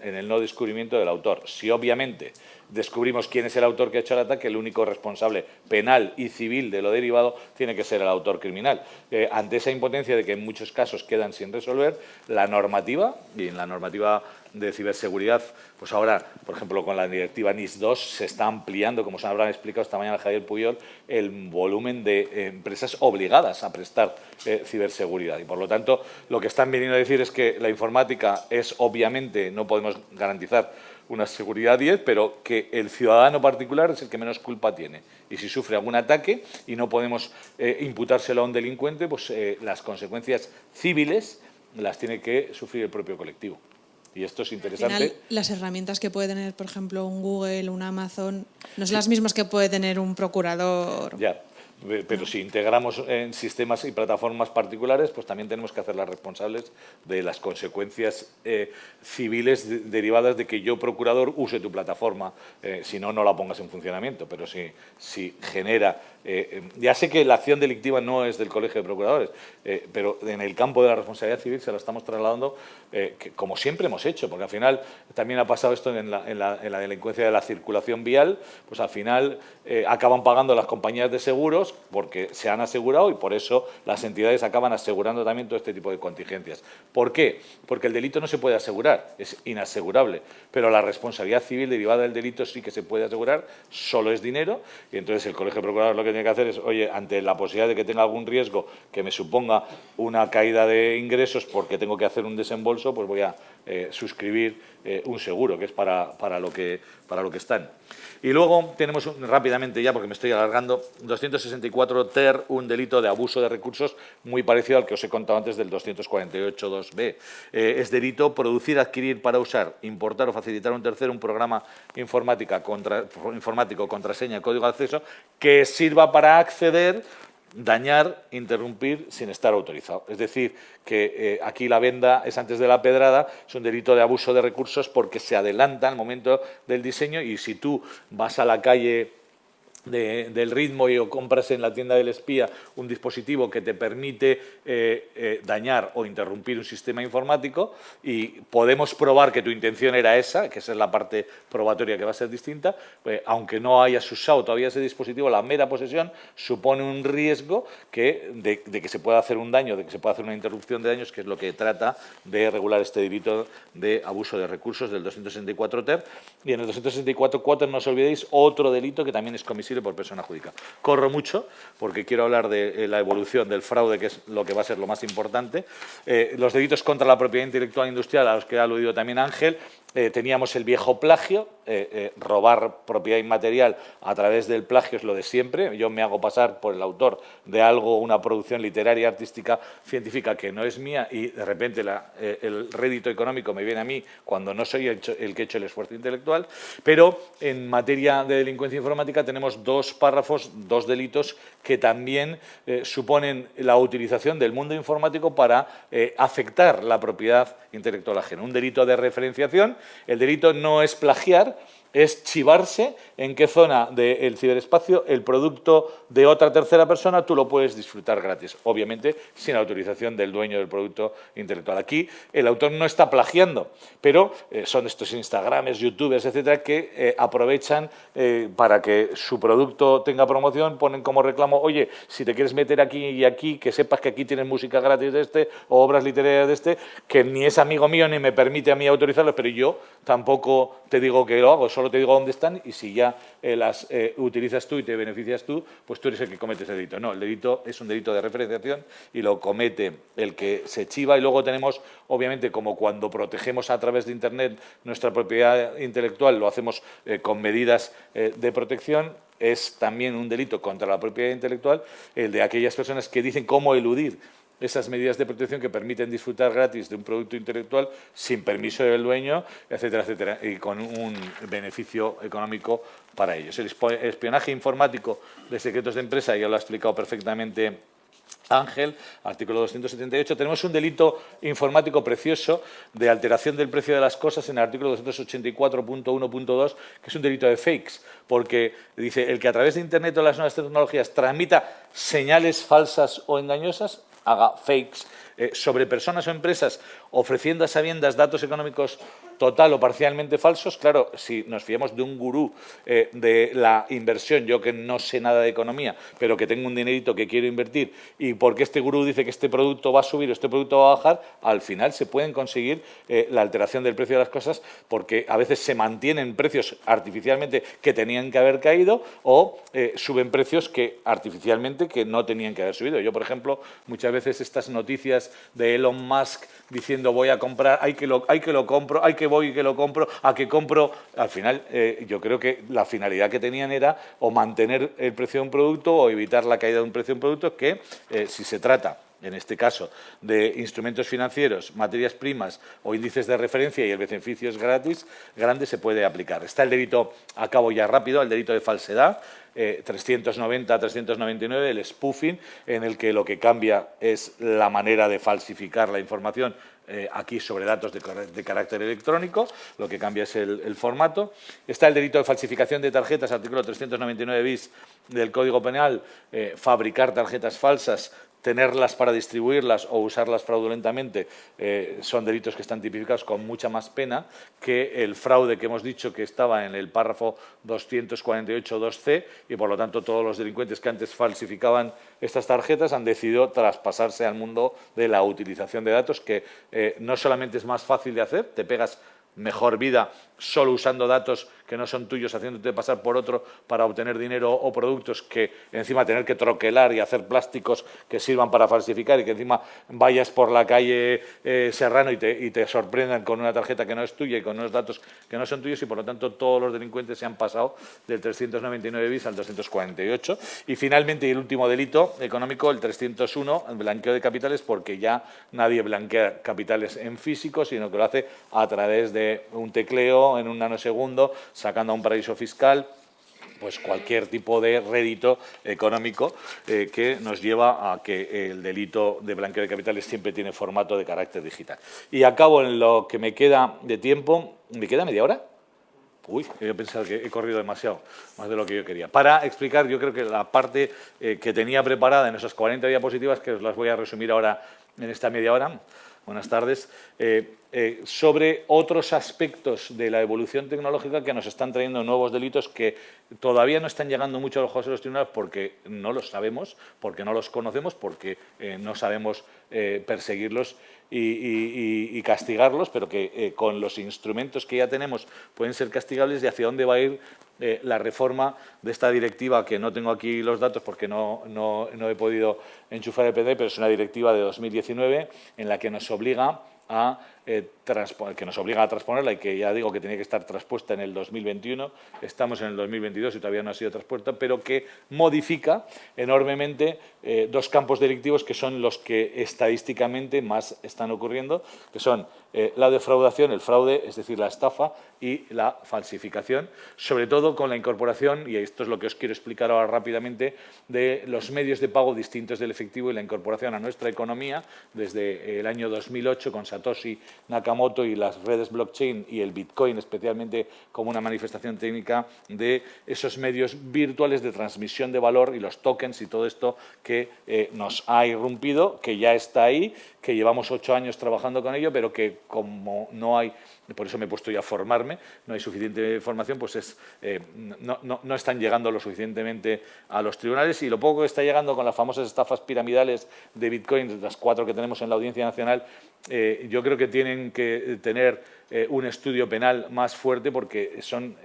el no descubrimiento del autor. Si obviamente descubrimos quién es el autor que ha hecho el ataque, el único responsable penal y civil de lo derivado tiene que ser el autor criminal. Ante esa impotencia de que en muchos casos quedan sin resolver, la normativa, y en la normativa de ciberseguridad, pues ahora, por ejemplo, con la directiva NIS2 se está ampliando, como se habrán explicado esta mañana Javier Puyol, el volumen de empresas obligadas a prestar ciberseguridad. Y por lo tanto, lo que están viniendo a decir es que la informática es, obviamente, no podemos garantizar una seguridad 10, pero que el ciudadano particular es el que menos culpa tiene. Y si sufre algún ataque y no podemos imputárselo a un delincuente, pues las consecuencias civiles las tiene que sufrir el propio colectivo. Y esto es interesante. Al final, las herramientas que puede tener, por ejemplo, un Google, un Amazon, no son las mismas que puede tener un procurador. Ya. Pero si integramos en sistemas y plataformas particulares, pues también tenemos que hacerlas responsables de las consecuencias civiles derivadas de que yo, procurador, use tu plataforma, si no, no la pongas en funcionamiento. Pero si genera... ya sé que la acción delictiva no es del Colegio de Procuradores, pero en el campo de la responsabilidad civil se la estamos trasladando, como siempre hemos hecho, porque al final también ha pasado esto en la delincuencia de la circulación vial, pues al final acaban pagando las compañías de seguros porque se han asegurado y por eso las entidades acaban asegurando también todo este tipo de contingencias. ¿Por qué? Porque el delito no se puede asegurar, es inasegurable, pero la responsabilidad civil derivada del delito sí que se puede asegurar, solo es dinero, y entonces el Colegio de Procuradores lo que tiene que hacer es, oye, ante la posibilidad de que tenga algún riesgo que me suponga una caída de ingresos porque tengo que hacer un desembolso, pues voy a suscribir un seguro, que es para lo que están. Y luego tenemos rápidamente ya, porque me estoy alargando, 264 ter, un delito de abuso de recursos muy parecido al que os he contado antes del 248.2b. Es delito producir, adquirir para usar, importar o facilitar a un tercero un programa informático, contraseña, código de acceso que sirva para acceder, dañar, interrumpir sin estar autorizado. Es decir, que aquí la venda es antes de la pedrada, es un delito de abuso de recursos porque se adelanta al momento del diseño y si tú vas a la calle del ritmo o compras en la tienda del espía un dispositivo que te permite dañar o interrumpir un sistema informático y podemos probar que tu intención era esa, que esa es la parte probatoria que va a ser distinta, aunque no hayas usado todavía ese dispositivo, la mera posesión supone un riesgo de que se pueda hacer un daño, de que se pueda hacer una interrupción de daños, que es lo que trata de regular este delito de abuso de recursos del 264 ter. Y en el 264 quater, no os olvidéis, otro delito que también es comisible por persona jurídica. Corro mucho porque quiero hablar de la evolución del fraude, que es lo que va a ser lo más importante. Los delitos contra la propiedad intelectual industrial, a los que ha aludido también Ángel, teníamos el viejo plagio, robar propiedad inmaterial a través del plagio es lo de siempre. Yo me hago pasar por el autor de algo, una producción literaria, artística, científica que no es mía y de repente el rédito económico me viene a mí cuando no soy el que he hecho el esfuerzo intelectual. Pero en materia de delincuencia informática tenemos dos párrafos, dos delitos que también suponen la utilización del mundo informático para afectar la propiedad intelectual ajena. Un delito de referenciación. El delito no es plagiar, es chivarse en qué zona del ciberespacio el producto de otra tercera persona tú lo puedes disfrutar gratis, obviamente sin autorización del dueño del producto intelectual. Aquí el autor no está plagiando, pero son estos Instagrames, YouTubers, etcétera, que aprovechan para que su producto tenga promoción, ponen como reclamo, oye, si te quieres meter aquí y aquí, que sepas que aquí tienes música gratis de este o obras literarias de este, que ni es amigo mío ni me permite a mí utilizarlo, pero yo tampoco te digo que lo hago, solo te digo dónde están y si ya las utilizas tú y te beneficias tú, pues tú eres el que comete ese delito. No, el delito es un delito de referenciación y lo comete el que se chiva y luego tenemos, obviamente, como cuando protegemos a través de Internet nuestra propiedad intelectual, lo hacemos con medidas de protección, es también un delito contra la propiedad intelectual el de aquellas personas que dicen cómo eludir esas medidas de protección que permiten disfrutar gratis de un producto intelectual sin permiso del dueño, etcétera, etcétera, y con un beneficio económico para ellos. El espionaje informático de secretos de empresa, ya lo ha explicado perfectamente Ángel, artículo 278. Tenemos un delito informático precioso de alteración del precio de las cosas en el artículo 284.1.2, que es un delito de fakes, porque dice el que a través de Internet o las nuevas tecnologías transmita señales falsas o engañosas, haga fakes sobre personas o empresas ofreciendo a sabiendas datos económicos total o parcialmente falsos. Claro, si nos fiamos de un gurú de la inversión, yo que no sé nada de economía, pero que tengo un dinerito que quiero invertir, y porque este gurú dice que este producto va a subir o este producto va a bajar, al final se pueden conseguir la alteración del precio de las cosas, porque a veces se mantienen precios artificialmente que tenían que haber caído o suben precios que artificialmente que no tenían que haber subido. Yo, por ejemplo, muchas veces estas noticias de Elon Musk diciendo voy a comprar, hay que lo compro, hay que voy y que lo compro, a que compro, al final yo creo que la finalidad que tenían era o mantener el precio de un producto o evitar la caída de un precio de un producto que si se trata en este caso de instrumentos financieros, materias primas o índices de referencia y el beneficio es gratis, grande, se puede aplicar. Está el delito, acabo ya rápido, el delito de falsedad, 390-399, el spoofing, en el que lo que cambia es la manera de falsificar la información, aquí sobre datos de carácter electrónico, lo que cambia es el formato. Está el delito de falsificación de tarjetas, artículo 399 bis del Código Penal, fabricar tarjetas falsas, tenerlas para distribuirlas o usarlas fraudulentamente, son delitos que están tipificados con mucha más pena que el fraude que hemos dicho que estaba en el párrafo 248.2c y por lo tanto todos los delincuentes que antes falsificaban estas tarjetas han decidido traspasarse al mundo de la utilización de datos, que no solamente es más fácil de hacer, te pegas mejor vida solo usando datos que no son tuyos, haciéndote pasar por otro para obtener dinero o productos, que encima tener que troquelar y hacer plásticos que sirvan para falsificar y que encima vayas por la calle Serrano y te sorprendan con una tarjeta que no es tuya y con unos datos que no son tuyos, y por lo tanto todos los delincuentes se han pasado del 399 bis al 248. Y finalmente, el último delito económico, el 301, el blanqueo de capitales, porque ya nadie blanquea capitales en físico, sino que lo hace a través de un tecleo en un nanosegundo, sacando a un paraíso fiscal pues cualquier tipo de rédito económico que nos lleva a que el delito de blanqueo de capitales siempre tiene formato de carácter digital. Y acabo en lo que me queda de tiempo. ¿Me queda media hora? Uy, he pensado que he corrido demasiado, más de lo que yo quería. Para explicar, yo creo que la parte que tenía preparada en esas 40 diapositivas, que os las voy a resumir ahora en esta media hora, buenas tardes, sobre otros aspectos de la evolución tecnológica que nos están trayendo nuevos delitos que todavía no están llegando mucho a los ojos de los tribunales porque no los sabemos, porque no los conocemos, porque no sabemos perseguirlos y castigarlos, pero que con los instrumentos que ya tenemos pueden ser castigables, y hacia dónde va a ir la reforma de esta directiva, que no tengo aquí los datos porque no he podido enchufar el PDF, pero es una directiva de 2019 en la que nos obliga a transponerla, y que ya digo que tenía que estar transpuesta en el 2021, estamos en el 2022 y todavía no ha sido transpuesta, pero que modifica enormemente dos campos delictivos que son los que estadísticamente más están ocurriendo, que son la defraudación, el fraude, es decir, la estafa, y la falsificación, sobre todo con la incorporación, y esto es lo que os quiero explicar ahora rápidamente, de los medios de pago distintos del efectivo y la incorporación a nuestra economía desde el año 2008 con Satoshi Nakamoto y las redes blockchain y el Bitcoin, especialmente como una manifestación técnica de esos medios virtuales de transmisión de valor y los tokens y todo esto que nos ha irrumpido, que ya está ahí, que llevamos 8 años trabajando con ello, pero que como no hay, por eso me he puesto ya a formarme, no hay suficiente información, pues no están llegando lo suficientemente a los tribunales, y lo poco que está llegando con las famosas estafas piramidales de Bitcoin, las 4 que tenemos en la Audiencia Nacional, yo creo que tienen que tener un estudio penal más fuerte, porque son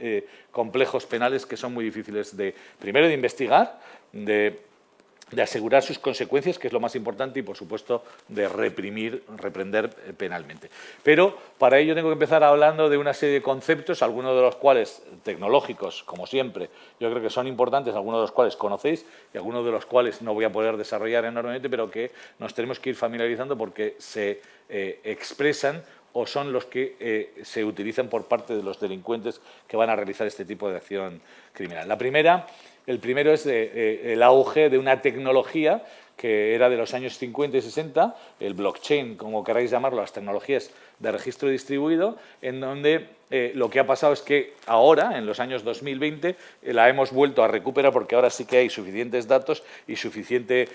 complejos penales que son muy difíciles primero de investigar, de asegurar sus consecuencias, que es lo más importante, y, por supuesto, de reprender penalmente. Pero para ello tengo que empezar hablando de una serie de conceptos, algunos de los cuales tecnológicos, como siempre, yo creo que son importantes, algunos de los cuales conocéis y algunos de los cuales no voy a poder desarrollar enormemente, pero que nos tenemos que ir familiarizando porque se expresan o son los que se utilizan por parte de los delincuentes que van a realizar este tipo de acción criminal. El primero es el auge de una tecnología que era de los años 50 y 60, el blockchain, como queráis llamarlo, las tecnologías de registro distribuido, en donde lo que ha pasado es que ahora, en los años 2020, la hemos vuelto a recuperar, porque ahora sí que hay suficientes datos y suficiente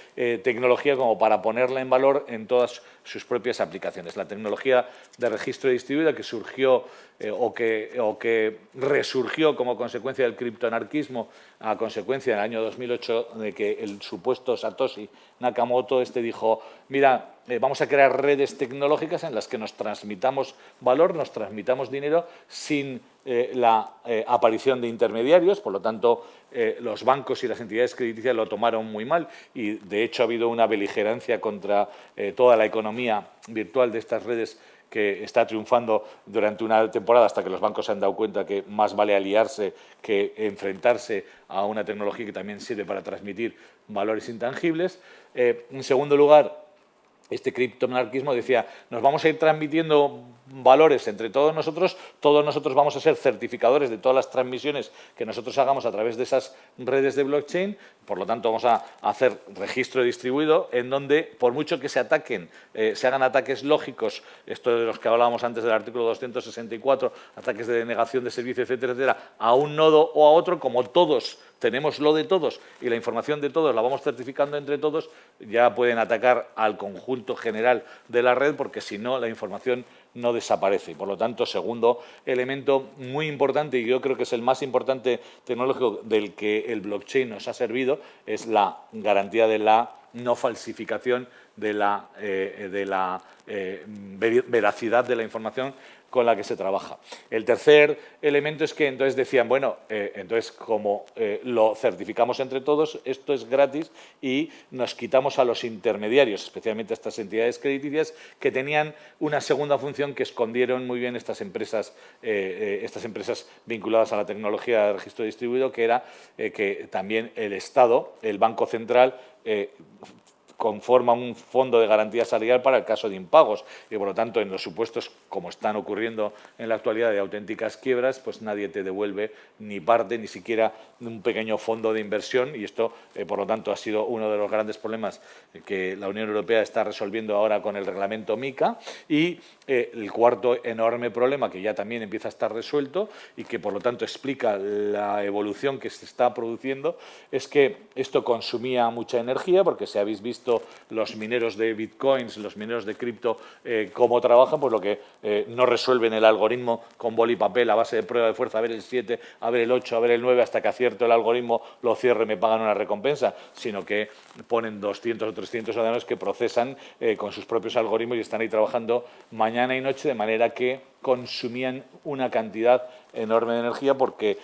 tecnología como para ponerla en valor en todas sus propias aplicaciones. La tecnología de registro distribuido, que surgió o que resurgió como consecuencia del criptoanarquismo, a consecuencia del año 2008 de que el supuesto Satoshi Nakamoto dijo: mira, vamos a crear redes tecnológicas en las que nos transmitamos valor, nos transmitamos dinero sin la aparición de intermediarios. Por lo tanto, los bancos y las entidades crediticias lo tomaron muy mal, y de hecho ha habido una beligerancia contra toda la economía virtual de estas redes, que está triunfando durante una temporada, hasta que los bancos se han dado cuenta que más vale aliarse que enfrentarse a una tecnología que también sirve para transmitir valores intangibles. En segundo lugar, este criptoanarquismo decía: nos vamos a ir transmitiendo valores entre todos nosotros vamos a ser certificadores de todas las transmisiones que nosotros hagamos a través de esas redes de blockchain. Por lo tanto, vamos a hacer registro distribuido, en donde, por mucho que se ataquen, se hagan ataques lógicos, esto de los que hablábamos antes del artículo 264, ataques de denegación de servicio, etcétera, etcétera, a un nodo o a otro, como todos tenemos lo de todos y la información de todos la vamos certificando entre todos, ya pueden atacar al conjunto general de la red, porque si no, la información no desaparece. Por lo tanto, segundo elemento muy importante, y yo creo que es el más importante tecnológico del que el blockchain nos ha servido, es la garantía de la no falsificación, de la veracidad de la información con la que se trabaja. El tercer elemento es que entonces decían: bueno, entonces como lo certificamos entre todos, esto es gratis, y nos quitamos a los intermediarios, especialmente a estas entidades crediticias, que tenían una segunda función que escondieron muy bien estas empresas vinculadas a la tecnología de registro distribuido, que era que también el Estado, el Banco Central, conforma un fondo de garantía salarial para el caso de impagos y, por lo tanto, en los supuestos, como están ocurriendo en la actualidad, de auténticas quiebras, pues nadie te devuelve ni parte, ni siquiera un pequeño fondo de inversión, y esto, por lo tanto, ha sido uno de los grandes problemas que la Unión Europea está resolviendo ahora con el reglamento MiCA. Y el cuarto enorme problema, que ya también empieza a estar resuelto y que, por lo tanto, explica la evolución que se está produciendo, es que esto consumía mucha energía, porque si habéis visto los mineros de bitcoins, los mineros de cripto, cómo trabajan, pues lo que no resuelven el algoritmo con boli y papel a base de prueba de fuerza, a ver el 7, a ver el 8, a ver el 9, hasta que acierto el algoritmo, lo cierre y me pagan una recompensa, sino que ponen 200 o 300 ordenadores que procesan con sus propios algoritmos y están ahí trabajando mañana y noche, de manera que consumían una cantidad enorme de energía, porque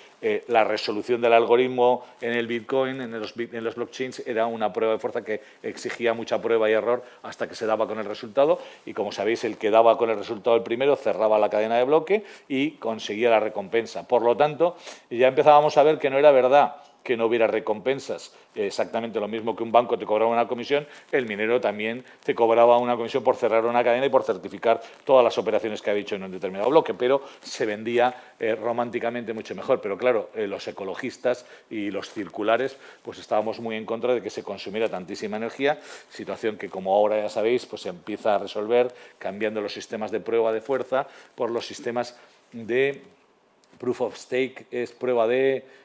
la resolución del algoritmo en el Bitcoin, en los blockchains, era una prueba de fuerza que exigía mucha prueba y error hasta que se daba con el resultado, y como sabéis, el que daba con el resultado el primero cerraba la cadena de bloque y conseguía la recompensa. Por lo tanto, ya empezábamos a ver que no era verdad que no hubiera recompensas. Exactamente lo mismo que un banco te cobraba una comisión, el minero también te cobraba una comisión por cerrar una cadena y por certificar todas las operaciones que había hecho en un determinado bloque, pero se vendía románticamente mucho mejor. Pero claro, los ecologistas y los circulares pues estábamos muy en contra de que se consumiera tantísima energía, situación que, como ahora ya sabéis, pues se empieza a resolver cambiando los sistemas de prueba de fuerza por los sistemas de proof of stake, es prueba de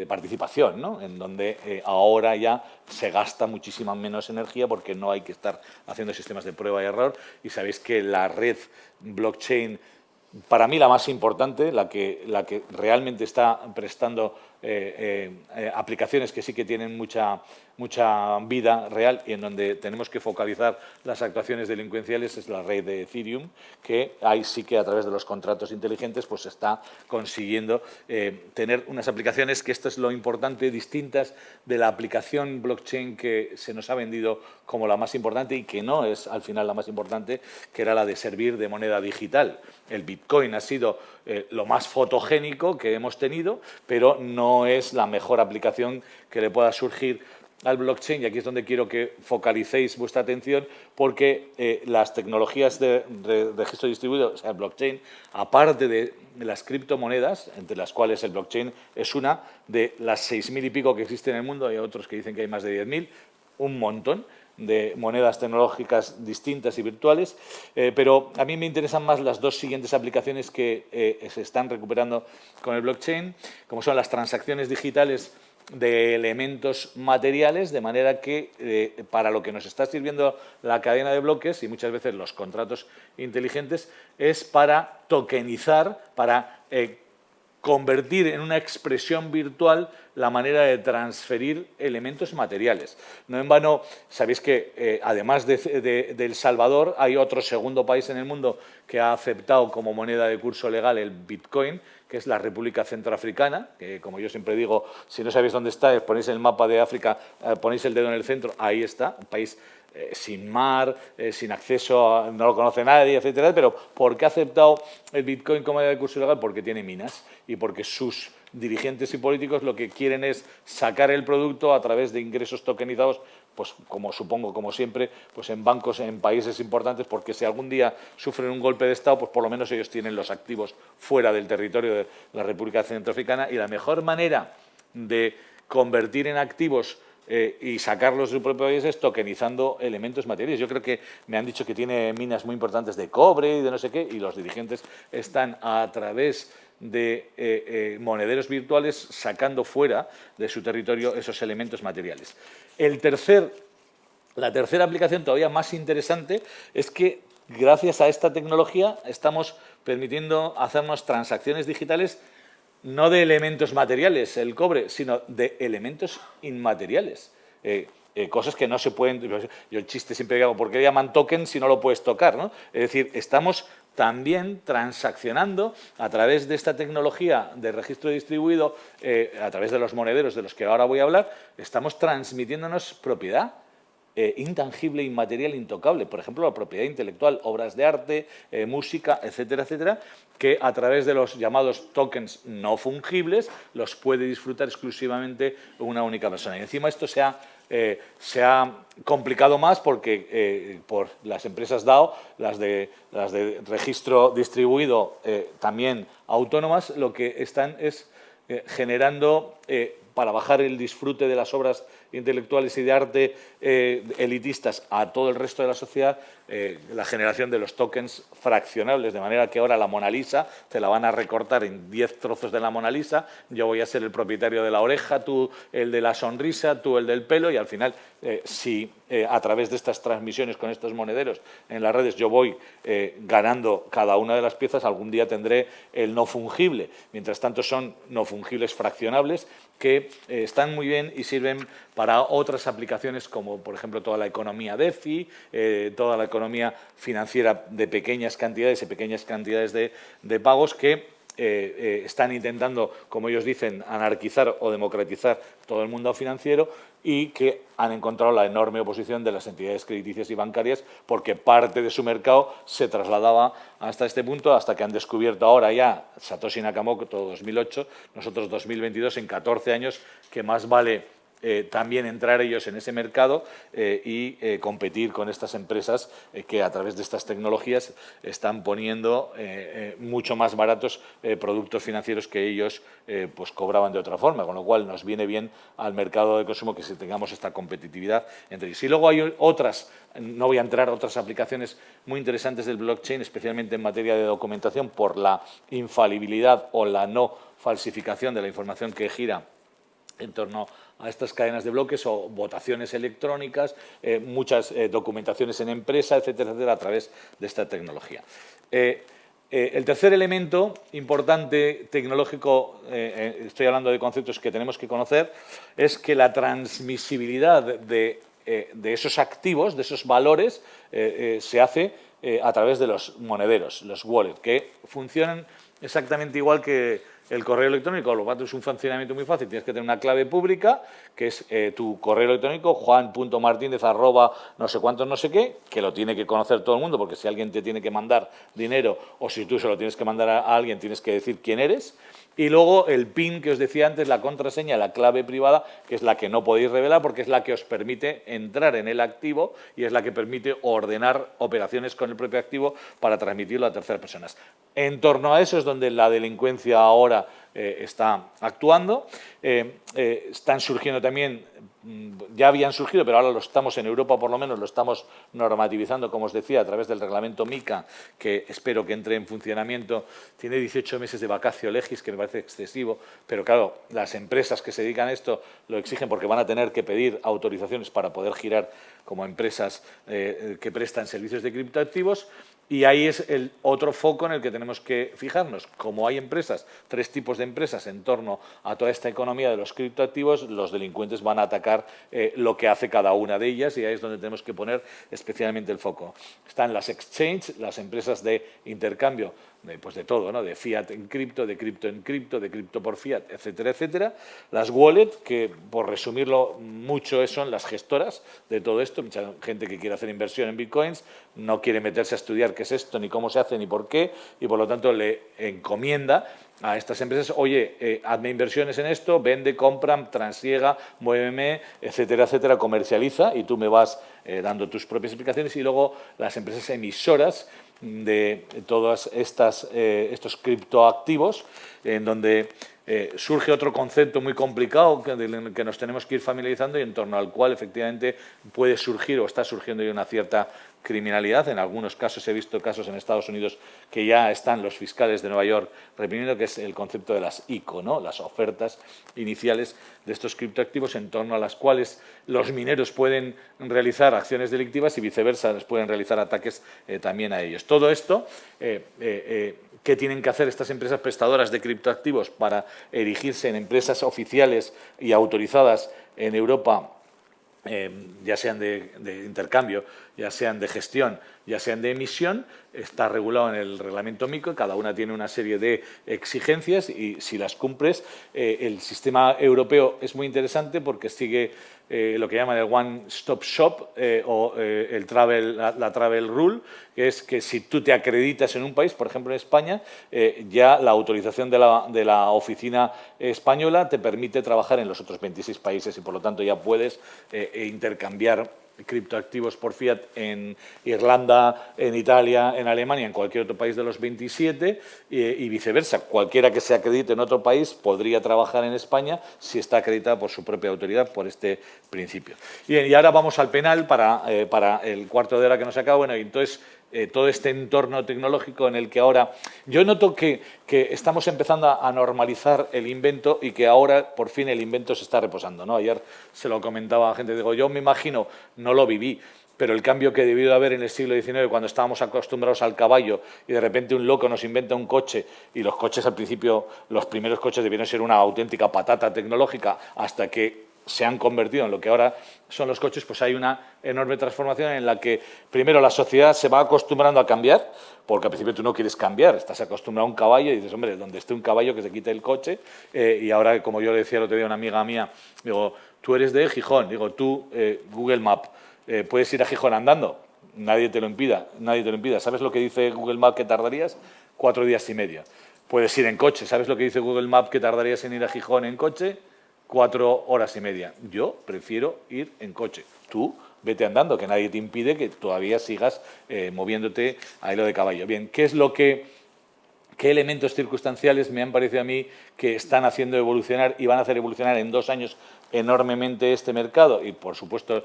participación, ¿no? En donde ahora ya se gasta muchísima menos energía porque no hay que estar haciendo sistemas de prueba y error. Y sabéis que la red blockchain, para mí la más importante, la que realmente está prestando aplicaciones que sí que tienen mucha vida real y en donde tenemos que focalizar las actuaciones delincuenciales, es la red de Ethereum, que ahí sí que a través de los contratos inteligentes pues está consiguiendo tener unas aplicaciones, que esto es lo importante, distintas de la aplicación blockchain que se nos ha vendido como la más importante y que no es al final la más importante, que era la de servir de moneda digital. El Bitcoin ha sido lo más fotogénico que hemos tenido, pero no es la mejor aplicación que le pueda surgir al blockchain, y aquí es donde quiero que focalicéis vuestra atención, porque las tecnologías de registro distribuido, o sea, el blockchain, aparte de las criptomonedas, entre las cuales el blockchain es una de las 6.000 y pico que existen en el mundo, hay otros que dicen que hay más de 10.000, un montón de monedas tecnológicas distintas y virtuales, pero a mí me interesan más las dos siguientes aplicaciones que se están recuperando con el blockchain, como son las transacciones digitales de elementos materiales, de manera que para lo que nos está sirviendo la cadena de bloques y muchas veces los contratos inteligentes es para tokenizar, para convertir en una expresión virtual la manera de transferir elementos materiales. No en vano, sabéis que además de El Salvador hay otro segundo país en el mundo que ha aceptado como moneda de curso legal el Bitcoin, que es la República Centroafricana, que, como yo siempre digo, si no sabéis dónde está, ponéis el mapa de África, ponéis el dedo en el centro, ahí está, un país sin mar, sin acceso, no lo conoce nadie, etcétera. Pero ¿por qué ha aceptado el Bitcoin como moneda de curso legal? Porque tiene minas y porque sus dirigentes y políticos lo que quieren es sacar el producto a través de ingresos tokenizados, pues como supongo, como siempre, pues en bancos en países importantes, porque si algún día sufren un golpe de Estado, pues por lo menos ellos tienen los activos fuera del territorio de la República Centroafricana, y la mejor manera de convertir en activos y sacarlos de su propio país es tokenizando elementos materiales. Yo creo que me han dicho que tiene minas muy importantes de cobre y de no sé qué, y los dirigentes están a través de monederos virtuales sacando fuera de su territorio esos elementos materiales. La tercera aplicación, todavía más interesante, es que gracias a esta tecnología estamos permitiendo hacernos transacciones digitales no de elementos materiales, el cobre, sino de elementos inmateriales. Cosas que no se pueden... Yo el chiste siempre digo, ¿por qué llaman token si no lo puedes tocar, ¿no? Es decir, estamos también transaccionando a través de esta tecnología de registro distribuido, a través de los monederos de los que ahora voy a hablar, estamos transmitiéndonos propiedad. intangible, inmaterial, intocable. Por ejemplo, la propiedad intelectual, obras de arte, música, etcétera, etcétera, que a través de los llamados tokens no fungibles los puede disfrutar exclusivamente una única persona. Y encima esto se ha complicado más porque por las empresas DAO, las de registro distribuido, también autónomas, lo que están es generando, para bajar el disfrute de las obras intelectuales y de arte elitistas a todo el resto de la sociedad, la generación de los tokens fraccionables, de manera que ahora la Mona Lisa te la van a recortar en 10 trozos de la Mona Lisa, yo voy a ser el propietario de la oreja, tú el de la sonrisa, tú el del pelo, y al final, si a través de estas transmisiones con estos monederos en las redes yo voy ganando cada una de las piezas, algún día tendré el no fungible. Mientras tanto son no fungibles fraccionables que están muy bien y sirven para otras aplicaciones como, por ejemplo, toda la economía DeFi, toda la economía financiera de pequeñas cantidades y pequeñas cantidades de pagos que están intentando, como ellos dicen, anarquizar o democratizar todo el mundo financiero y que han encontrado la enorme oposición de las entidades crediticias y bancarias porque parte de su mercado se trasladaba hasta este punto, hasta que han descubierto ahora ya Satoshi Nakamoto 2008, nosotros 2022, en 14 años, que más vale también entrar ellos en ese mercado y competir con estas empresas que a través de estas tecnologías están poniendo mucho más baratos productos financieros que ellos pues cobraban de otra forma, con lo cual nos viene bien al mercado de consumo que si tengamos esta competitividad entre ellos. Y luego hay otras, no voy a entrar, otras aplicaciones muy interesantes del blockchain, especialmente en materia de documentación, por la infalibilidad o la no falsificación de la información que gira en torno a estas cadenas de bloques o votaciones electrónicas, muchas documentaciones en empresa, etcétera, etcétera, a través de esta tecnología. El tercer elemento importante tecnológico, estoy hablando de conceptos que tenemos que conocer, es que la transmisibilidad de esos activos, de esos valores, se hace a través de los monederos, los wallets, que funcionan exactamente igual que el correo electrónico. Lo cual es un funcionamiento muy fácil. Tienes que tener una clave pública, que es tu correo electrónico, juan.martinez@ no sé cuántos, no sé qué, que lo tiene que conocer todo el mundo, porque si alguien te tiene que mandar dinero o si tú se lo tienes que mandar a alguien, tienes que decir quién eres. Y luego el PIN que os decía antes, la contraseña, la clave privada, que es la que no podéis revelar porque es la que os permite entrar en el activo y es la que permite ordenar operaciones con el propio activo para transmitirlo a terceras personas. En torno a eso es donde la delincuencia ahora está actuando. Están surgiendo también, ya habían surgido, pero ahora lo estamos, en Europa por lo menos, lo estamos normativizando, como os decía, a través del reglamento MiCA, que espero que entre en funcionamiento. Tiene 18 meses de vacatio legis, que me parece excesivo, pero claro, las empresas que se dedican a esto lo exigen porque van a tener que pedir autorizaciones para poder girar como empresas que prestan servicios de criptoactivos. Y ahí es el otro foco en el que tenemos que fijarnos. Como hay empresas, 3 tipos de empresas en torno a toda esta economía de los criptoactivos, los delincuentes van a atacar lo que hace cada una de ellas y ahí es donde tenemos que poner especialmente el foco. Están las exchanges, las empresas de intercambio pues de todo, ¿no? De fiat en cripto, de cripto por fiat, etcétera, etcétera. Las wallets, que por resumirlo mucho son las gestoras de todo esto. Mucha gente que quiere hacer inversión en bitcoins no quiere meterse a estudiar qué es esto, ni cómo se hace, ni por qué, y por lo tanto le encomienda a estas empresas, oye, hazme inversiones en esto, vende, compra, transiega, muéveme, etcétera, etcétera, comercializa y tú me vas dando tus propias explicaciones. Y luego las empresas emisoras de todos estos criptoactivos, en donde surge otro concepto muy complicado que nos tenemos que ir familiarizando y en torno al cual efectivamente puede surgir o está surgiendo ya una cierta criminalidad. En algunos casos he visto casos en Estados Unidos que ya están los fiscales de Nueva York reprimiendo, que es el concepto de las ICO, ¿no? Las ofertas iniciales de estos criptoactivos en torno a las cuales los mineros pueden realizar acciones delictivas y viceversa, les pueden realizar ataques también a ellos. Todo esto, ¿qué tienen que hacer estas empresas prestadoras de criptoactivos para erigirse en empresas oficiales y autorizadas en Europa, ya sean de intercambio, ya sean de gestión, ya sean de emisión, está regulado en el reglamento MICO, cada una tiene una serie de exigencias y si las cumples, el sistema europeo es muy interesante porque sigue lo que llaman el One Stop Shop o la Travel Rule, que es que si tú te acreditas en un país, por ejemplo en España, ya la autorización de la oficina española te permite trabajar en los otros 26 países y por lo tanto ya puedes intercambiar criptoactivos por fiat en Irlanda, en Italia, en Alemania, en cualquier otro país de los 27 y viceversa. Cualquiera que se acredite en otro país podría trabajar en España si está acreditada por su propia autoridad por este principio. Bien, y ahora vamos al penal para el cuarto de hora que nos acaba. Bueno, y entonces todo este entorno tecnológico en el que ahora... Yo noto que estamos empezando a normalizar el invento y que ahora por fin el invento se está reposando, ¿no? Ayer se lo comentaba a gente, digo, yo me imagino, no lo viví, pero el cambio que debió de haber en el siglo XIX, cuando estábamos acostumbrados al caballo y de repente un loco nos inventa un coche y los coches al principio, los primeros coches debieron ser una auténtica patata tecnológica hasta que se han convertido en lo que ahora son los coches, pues hay una enorme transformación en la que primero la sociedad se va acostumbrando a cambiar, porque al principio tú no quieres cambiar, estás acostumbrado a un caballo y dices, hombre, donde esté un caballo que se quite el coche, y ahora, como yo le decía el otro día a una amiga mía, digo, tú eres de Gijón, digo, tú, Google Maps, ¿puedes ir a Gijón andando? Nadie te lo impida, nadie te lo impida. ¿Sabes lo que dice Google Maps que tardarías? 4 días y medio. Puedes ir en coche, ¿sabes lo que dice Google Maps que tardarías en ir a Gijón en coche? 4 horas y media. Yo prefiero ir en coche. Tú vete andando, que nadie te impide que todavía sigas moviéndote a hilo de caballo. Bien, ¿qué elementos circunstanciales me han parecido a mí que están haciendo evolucionar y van a hacer evolucionar en 2 años enormemente este mercado? Y, por supuesto,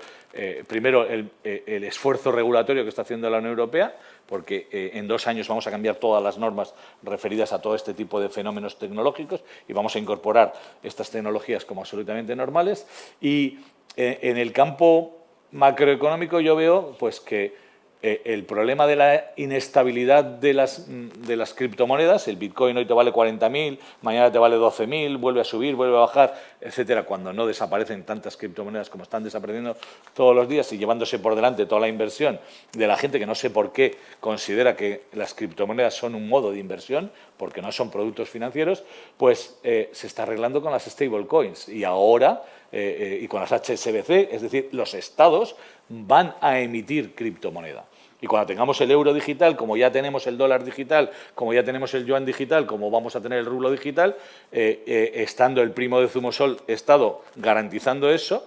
primero, el esfuerzo regulatorio que está haciendo la Unión Europea, porque en 2 años vamos a cambiar todas las normas referidas a todo este tipo de fenómenos tecnológicos y vamos a incorporar estas tecnologías como absolutamente normales. Y en el campo macroeconómico yo veo pues que el problema de la inestabilidad de las criptomonedas, el Bitcoin hoy te vale 40.000, mañana te vale 12.000, vuelve a subir, vuelve a bajar, etcétera, cuando no desaparecen tantas criptomonedas como están desapareciendo todos los días y llevándose por delante toda la inversión de la gente que no sé por qué considera que las criptomonedas son un modo de inversión, porque no son productos financieros, pues se está arreglando con las stablecoins y ahora y con las HSBC, es decir, los estados van a emitir criptomoneda. Y cuando tengamos el euro digital, como ya tenemos el dólar digital, como ya tenemos el yuan digital, como vamos a tener el rublo digital, estando el primo de Zumosol Estado garantizando eso,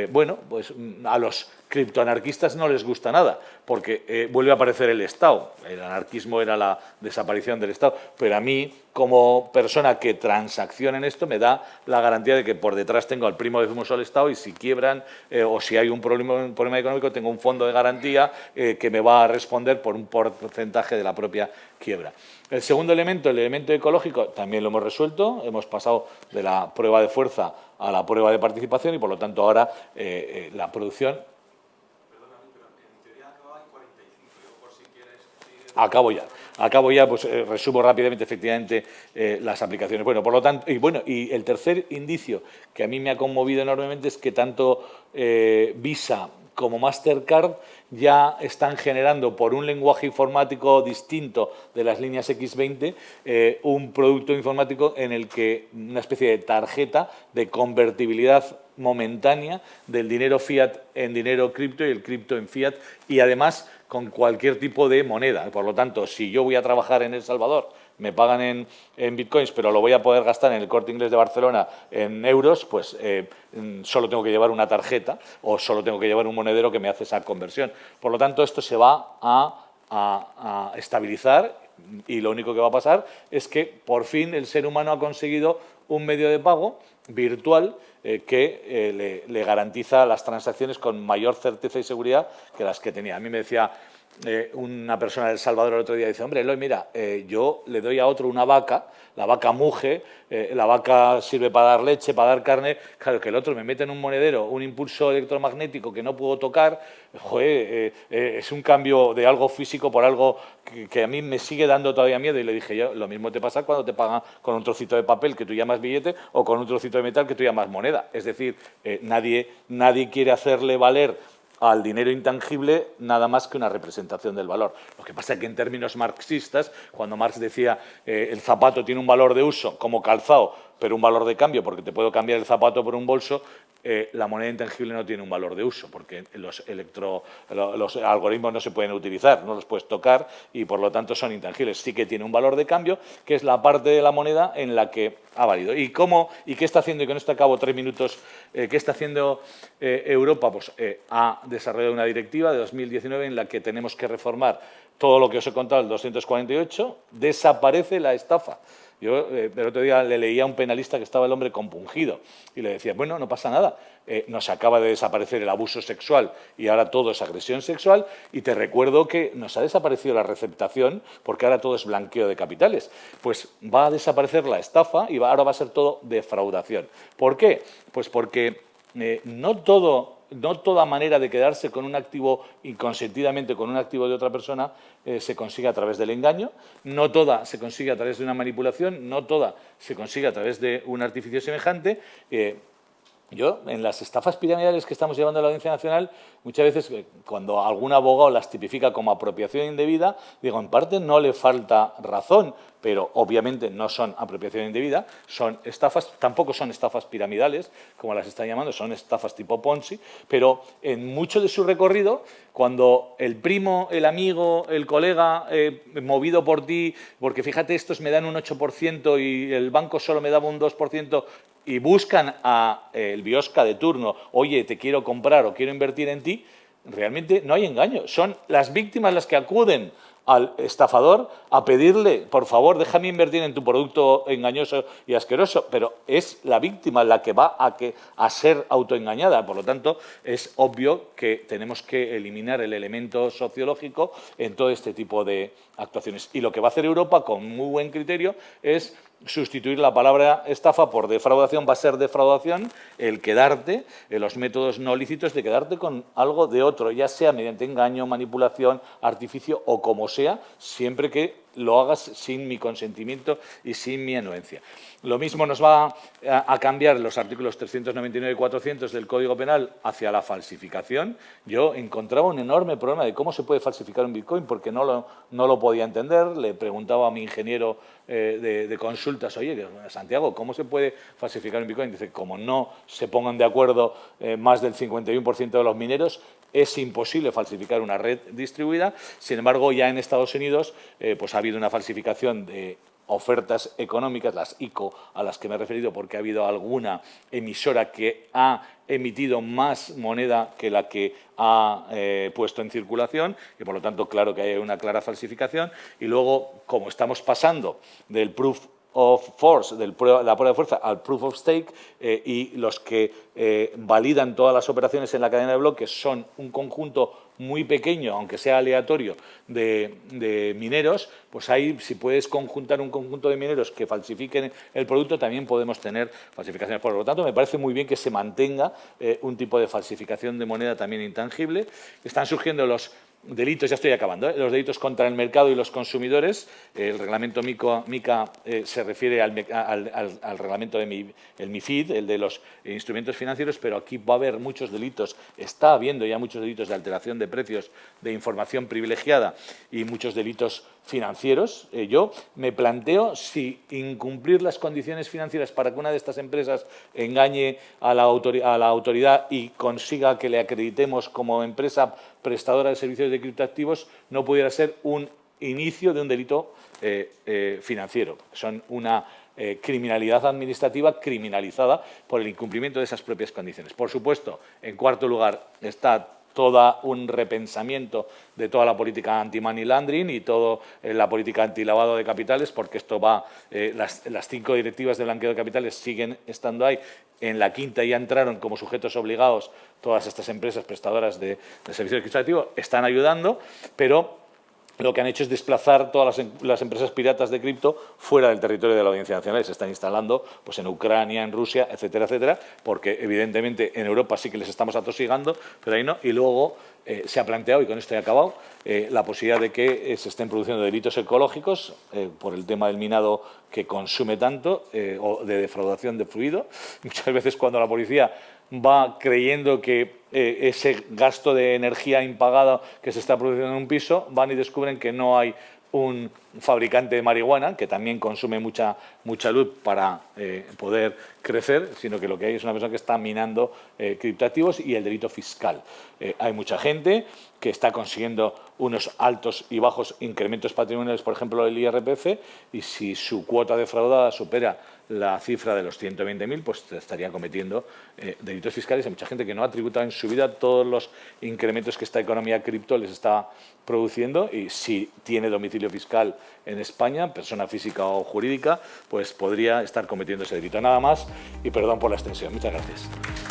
bueno, pues a los criptoanarquistas no les gusta nada, porque vuelve a aparecer el Estado. El anarquismo era la desaparición del Estado, pero a mí, como persona que transacciona en esto, me da la garantía de que por detrás tengo al primo de Zumosol Estado y si quiebran o si hay un problema económico, tengo un fondo de garantía que me va a responder por un porcentaje de la propia quiebra. El segundo elemento, el elemento ecológico, también lo hemos resuelto, hemos pasado de la prueba de fuerza a la prueba de participación y por lo tanto ahora la producción... Perdóname, pero en teoría acababa en 45, yo por si quieres... Acabo ya, pues resumo rápidamente efectivamente las aplicaciones. Bueno, por lo tanto, y el tercer indicio que a mí me ha conmovido enormemente es que tanto Visa como Mastercard ya están generando por un lenguaje informático distinto de las líneas X20 un producto informático en el que una especie de tarjeta de convertibilidad momentánea del dinero fiat en dinero cripto y el cripto en fiat y además con cualquier tipo de moneda. Por lo tanto, si yo voy a trabajar en El Salvador, me pagan en bitcoins, pero lo voy a poder gastar en el Corte Inglés de Barcelona en euros, pues solo tengo que llevar una tarjeta o solo tengo que llevar un monedero que me hace esa conversión. Por lo tanto, esto se va a estabilizar y lo único que va a pasar es que por fin el ser humano ha conseguido un medio de pago virtual que le garantiza las transacciones con mayor certeza y seguridad que las que tenía. A mí me decía una persona de El Salvador el otro día, dice, hombre, Eloy, mira, yo le doy a otro una vaca, la vaca muge, la vaca sirve para dar leche, para dar carne, claro, que el otro me mete en un monedero un impulso electromagnético que no puedo tocar, joder, es un cambio de algo físico por algo que a mí me sigue dando todavía miedo. Y le dije yo, lo mismo te pasa cuando te pagan con un trocito de papel que tú llamas billete o con un trocito de metal que tú llamas moneda. Es decir, nadie quiere hacerle valer al dinero intangible nada más que una representación del valor. Lo que pasa es que en términos marxistas, cuando Marx decía el zapato tiene un valor de uso como calzado, pero un valor de cambio porque te puedo cambiar el zapato por un bolso, la moneda intangible no tiene un valor de uso porque los algoritmos no se pueden utilizar, no los puedes tocar y por lo tanto son intangibles. Sí que tiene un valor de cambio, que es la parte de la moneda en la que ha valido. ¿Y qué está haciendo? Y con esto acabo 3 minutos. ¿Qué está haciendo Europa? Pues ha desarrollado una directiva de 2019 en la que tenemos que reformar todo lo que os he contado, el 248, desaparece la estafa. Yo el otro día le leía a un penalista que estaba el hombre compungido y le decía, bueno, no pasa nada, nos acaba de desaparecer el abuso sexual y ahora todo es agresión sexual y te recuerdo que nos ha desaparecido la receptación porque ahora todo es blanqueo de capitales. Pues va a desaparecer la estafa y ahora va a ser todo defraudación. ¿Por qué? Pues porque no toda manera de quedarse con un activo inconsentidamente con un activo de otra persona se consigue a través del engaño, no toda se consigue a través de una manipulación, no toda se consigue a través de un artificio semejante. Yo, en las estafas piramidales que estamos llevando a la Audiencia Nacional, muchas veces cuando algún abogado las tipifica como apropiación indebida, digo, en parte no le falta razón, pero obviamente no son apropiación indebida, son estafas, tampoco son estafas piramidales, como las están llamando, son estafas tipo Ponzi, pero en mucho de su recorrido, cuando el primo, el amigo, el colega, movido por ti, porque fíjate, estos me dan un 8% y el banco solo me daba un 2%, y buscan a el biosca de turno, oye, te quiero comprar o quiero invertir en ti, realmente no hay engaño. Son las víctimas las que acuden al estafador a pedirle, por favor, déjame invertir en tu producto engañoso y asqueroso, pero es la víctima la que va a ser autoengañada. Por lo tanto, es obvio que tenemos que eliminar el elemento sociológico en todo este tipo de actuaciones. Y lo que va a hacer Europa, con muy buen criterio, es sustituir la palabra estafa por defraudación. Va a ser defraudación el quedarte, los métodos no lícitos de quedarte con algo de otro, ya sea mediante engaño, manipulación, artificio o como sea, siempre que lo hagas sin mi consentimiento y sin mi anuencia. Lo mismo nos va a cambiar los artículos 399 y 400 del Código Penal hacia la falsificación. Yo encontraba un enorme problema de cómo se puede falsificar un Bitcoin porque no lo podía entender. Le preguntaba a mi ingeniero de consultas, oye, Santiago, ¿cómo se puede falsificar un Bitcoin? Dice, como no se pongan de acuerdo más del 51% de los mineros, es imposible falsificar una red distribuida. Sin embargo, ya en Estados Unidos pues ha habido una falsificación de ofertas económicas, las ICO a las que me he referido, porque ha habido alguna emisora que ha emitido más moneda que la que ha puesto en circulación y, por lo tanto, claro que hay una clara falsificación. Y luego, como estamos pasando del proof of force, la prueba de fuerza, al proof of stake, y los que validan todas las operaciones en la cadena de bloques son un conjunto muy pequeño, aunque sea aleatorio, de mineros, pues ahí, si puedes conjuntar un conjunto de mineros que falsifiquen el producto, también podemos tener falsificaciones. Por lo tanto, me parece muy bien que se mantenga un tipo de falsificación de moneda también intangible. Están surgiendo los delitos, ya estoy acabando, los delitos contra el mercado y los consumidores. El reglamento MiCA se refiere al reglamento de el MiFID, el de los instrumentos financieros, pero aquí va a haber muchos delitos, está habiendo ya muchos delitos de alteración de precios, de información privilegiada y muchos delitos financieros. Yo me planteo si incumplir las condiciones financieras para que una de estas empresas engañe a la autoridad y consiga que le acreditemos como empresa prestadora de servicios de criptoactivos no pudiera ser un inicio de un delito financiero. Son una criminalidad administrativa criminalizada por el incumplimiento de esas propias condiciones. Por supuesto, en cuarto lugar está todo un repensamiento de toda la política anti-money laundering y toda la política anti-lavado de capitales, porque esto va, las 5 directivas de blanqueo de capitales siguen estando ahí. En la quinta ya entraron como sujetos obligados todas estas empresas prestadoras de servicios administrativos, están ayudando, pero lo que han hecho es desplazar todas las empresas piratas de cripto fuera del territorio de la Audiencia Nacional y se están instalando pues, en Ucrania, en Rusia, etcétera, etcétera, porque evidentemente en Europa sí que les estamos atosigando, pero ahí no. Y luego se ha planteado, y con esto he acabado, la posibilidad de que se estén produciendo delitos ecológicos por el tema del minado que consume tanto o de defraudación de fluido. Muchas veces cuando la policía va creyendo que ese gasto de energía impagado que se está produciendo en un piso, van y descubren que no hay un fabricante de marihuana, que también consume mucha luz para poder crecer, sino que lo que hay es una persona que está minando criptoactivos y el delito fiscal. Hay mucha gente que está consiguiendo unos altos y bajos incrementos patrimoniales, por ejemplo, el IRPF, y si su cuota defraudada supera la cifra de los 120.000, pues estaría cometiendo delitos fiscales. Hay mucha gente que no ha tributado en su vida todos los incrementos que esta economía cripto les está produciendo, y si tiene domicilio fiscal en España, persona física o jurídica, pues podría estar cometiendo ese delito. Nada más, y perdón por la extensión. Muchas gracias.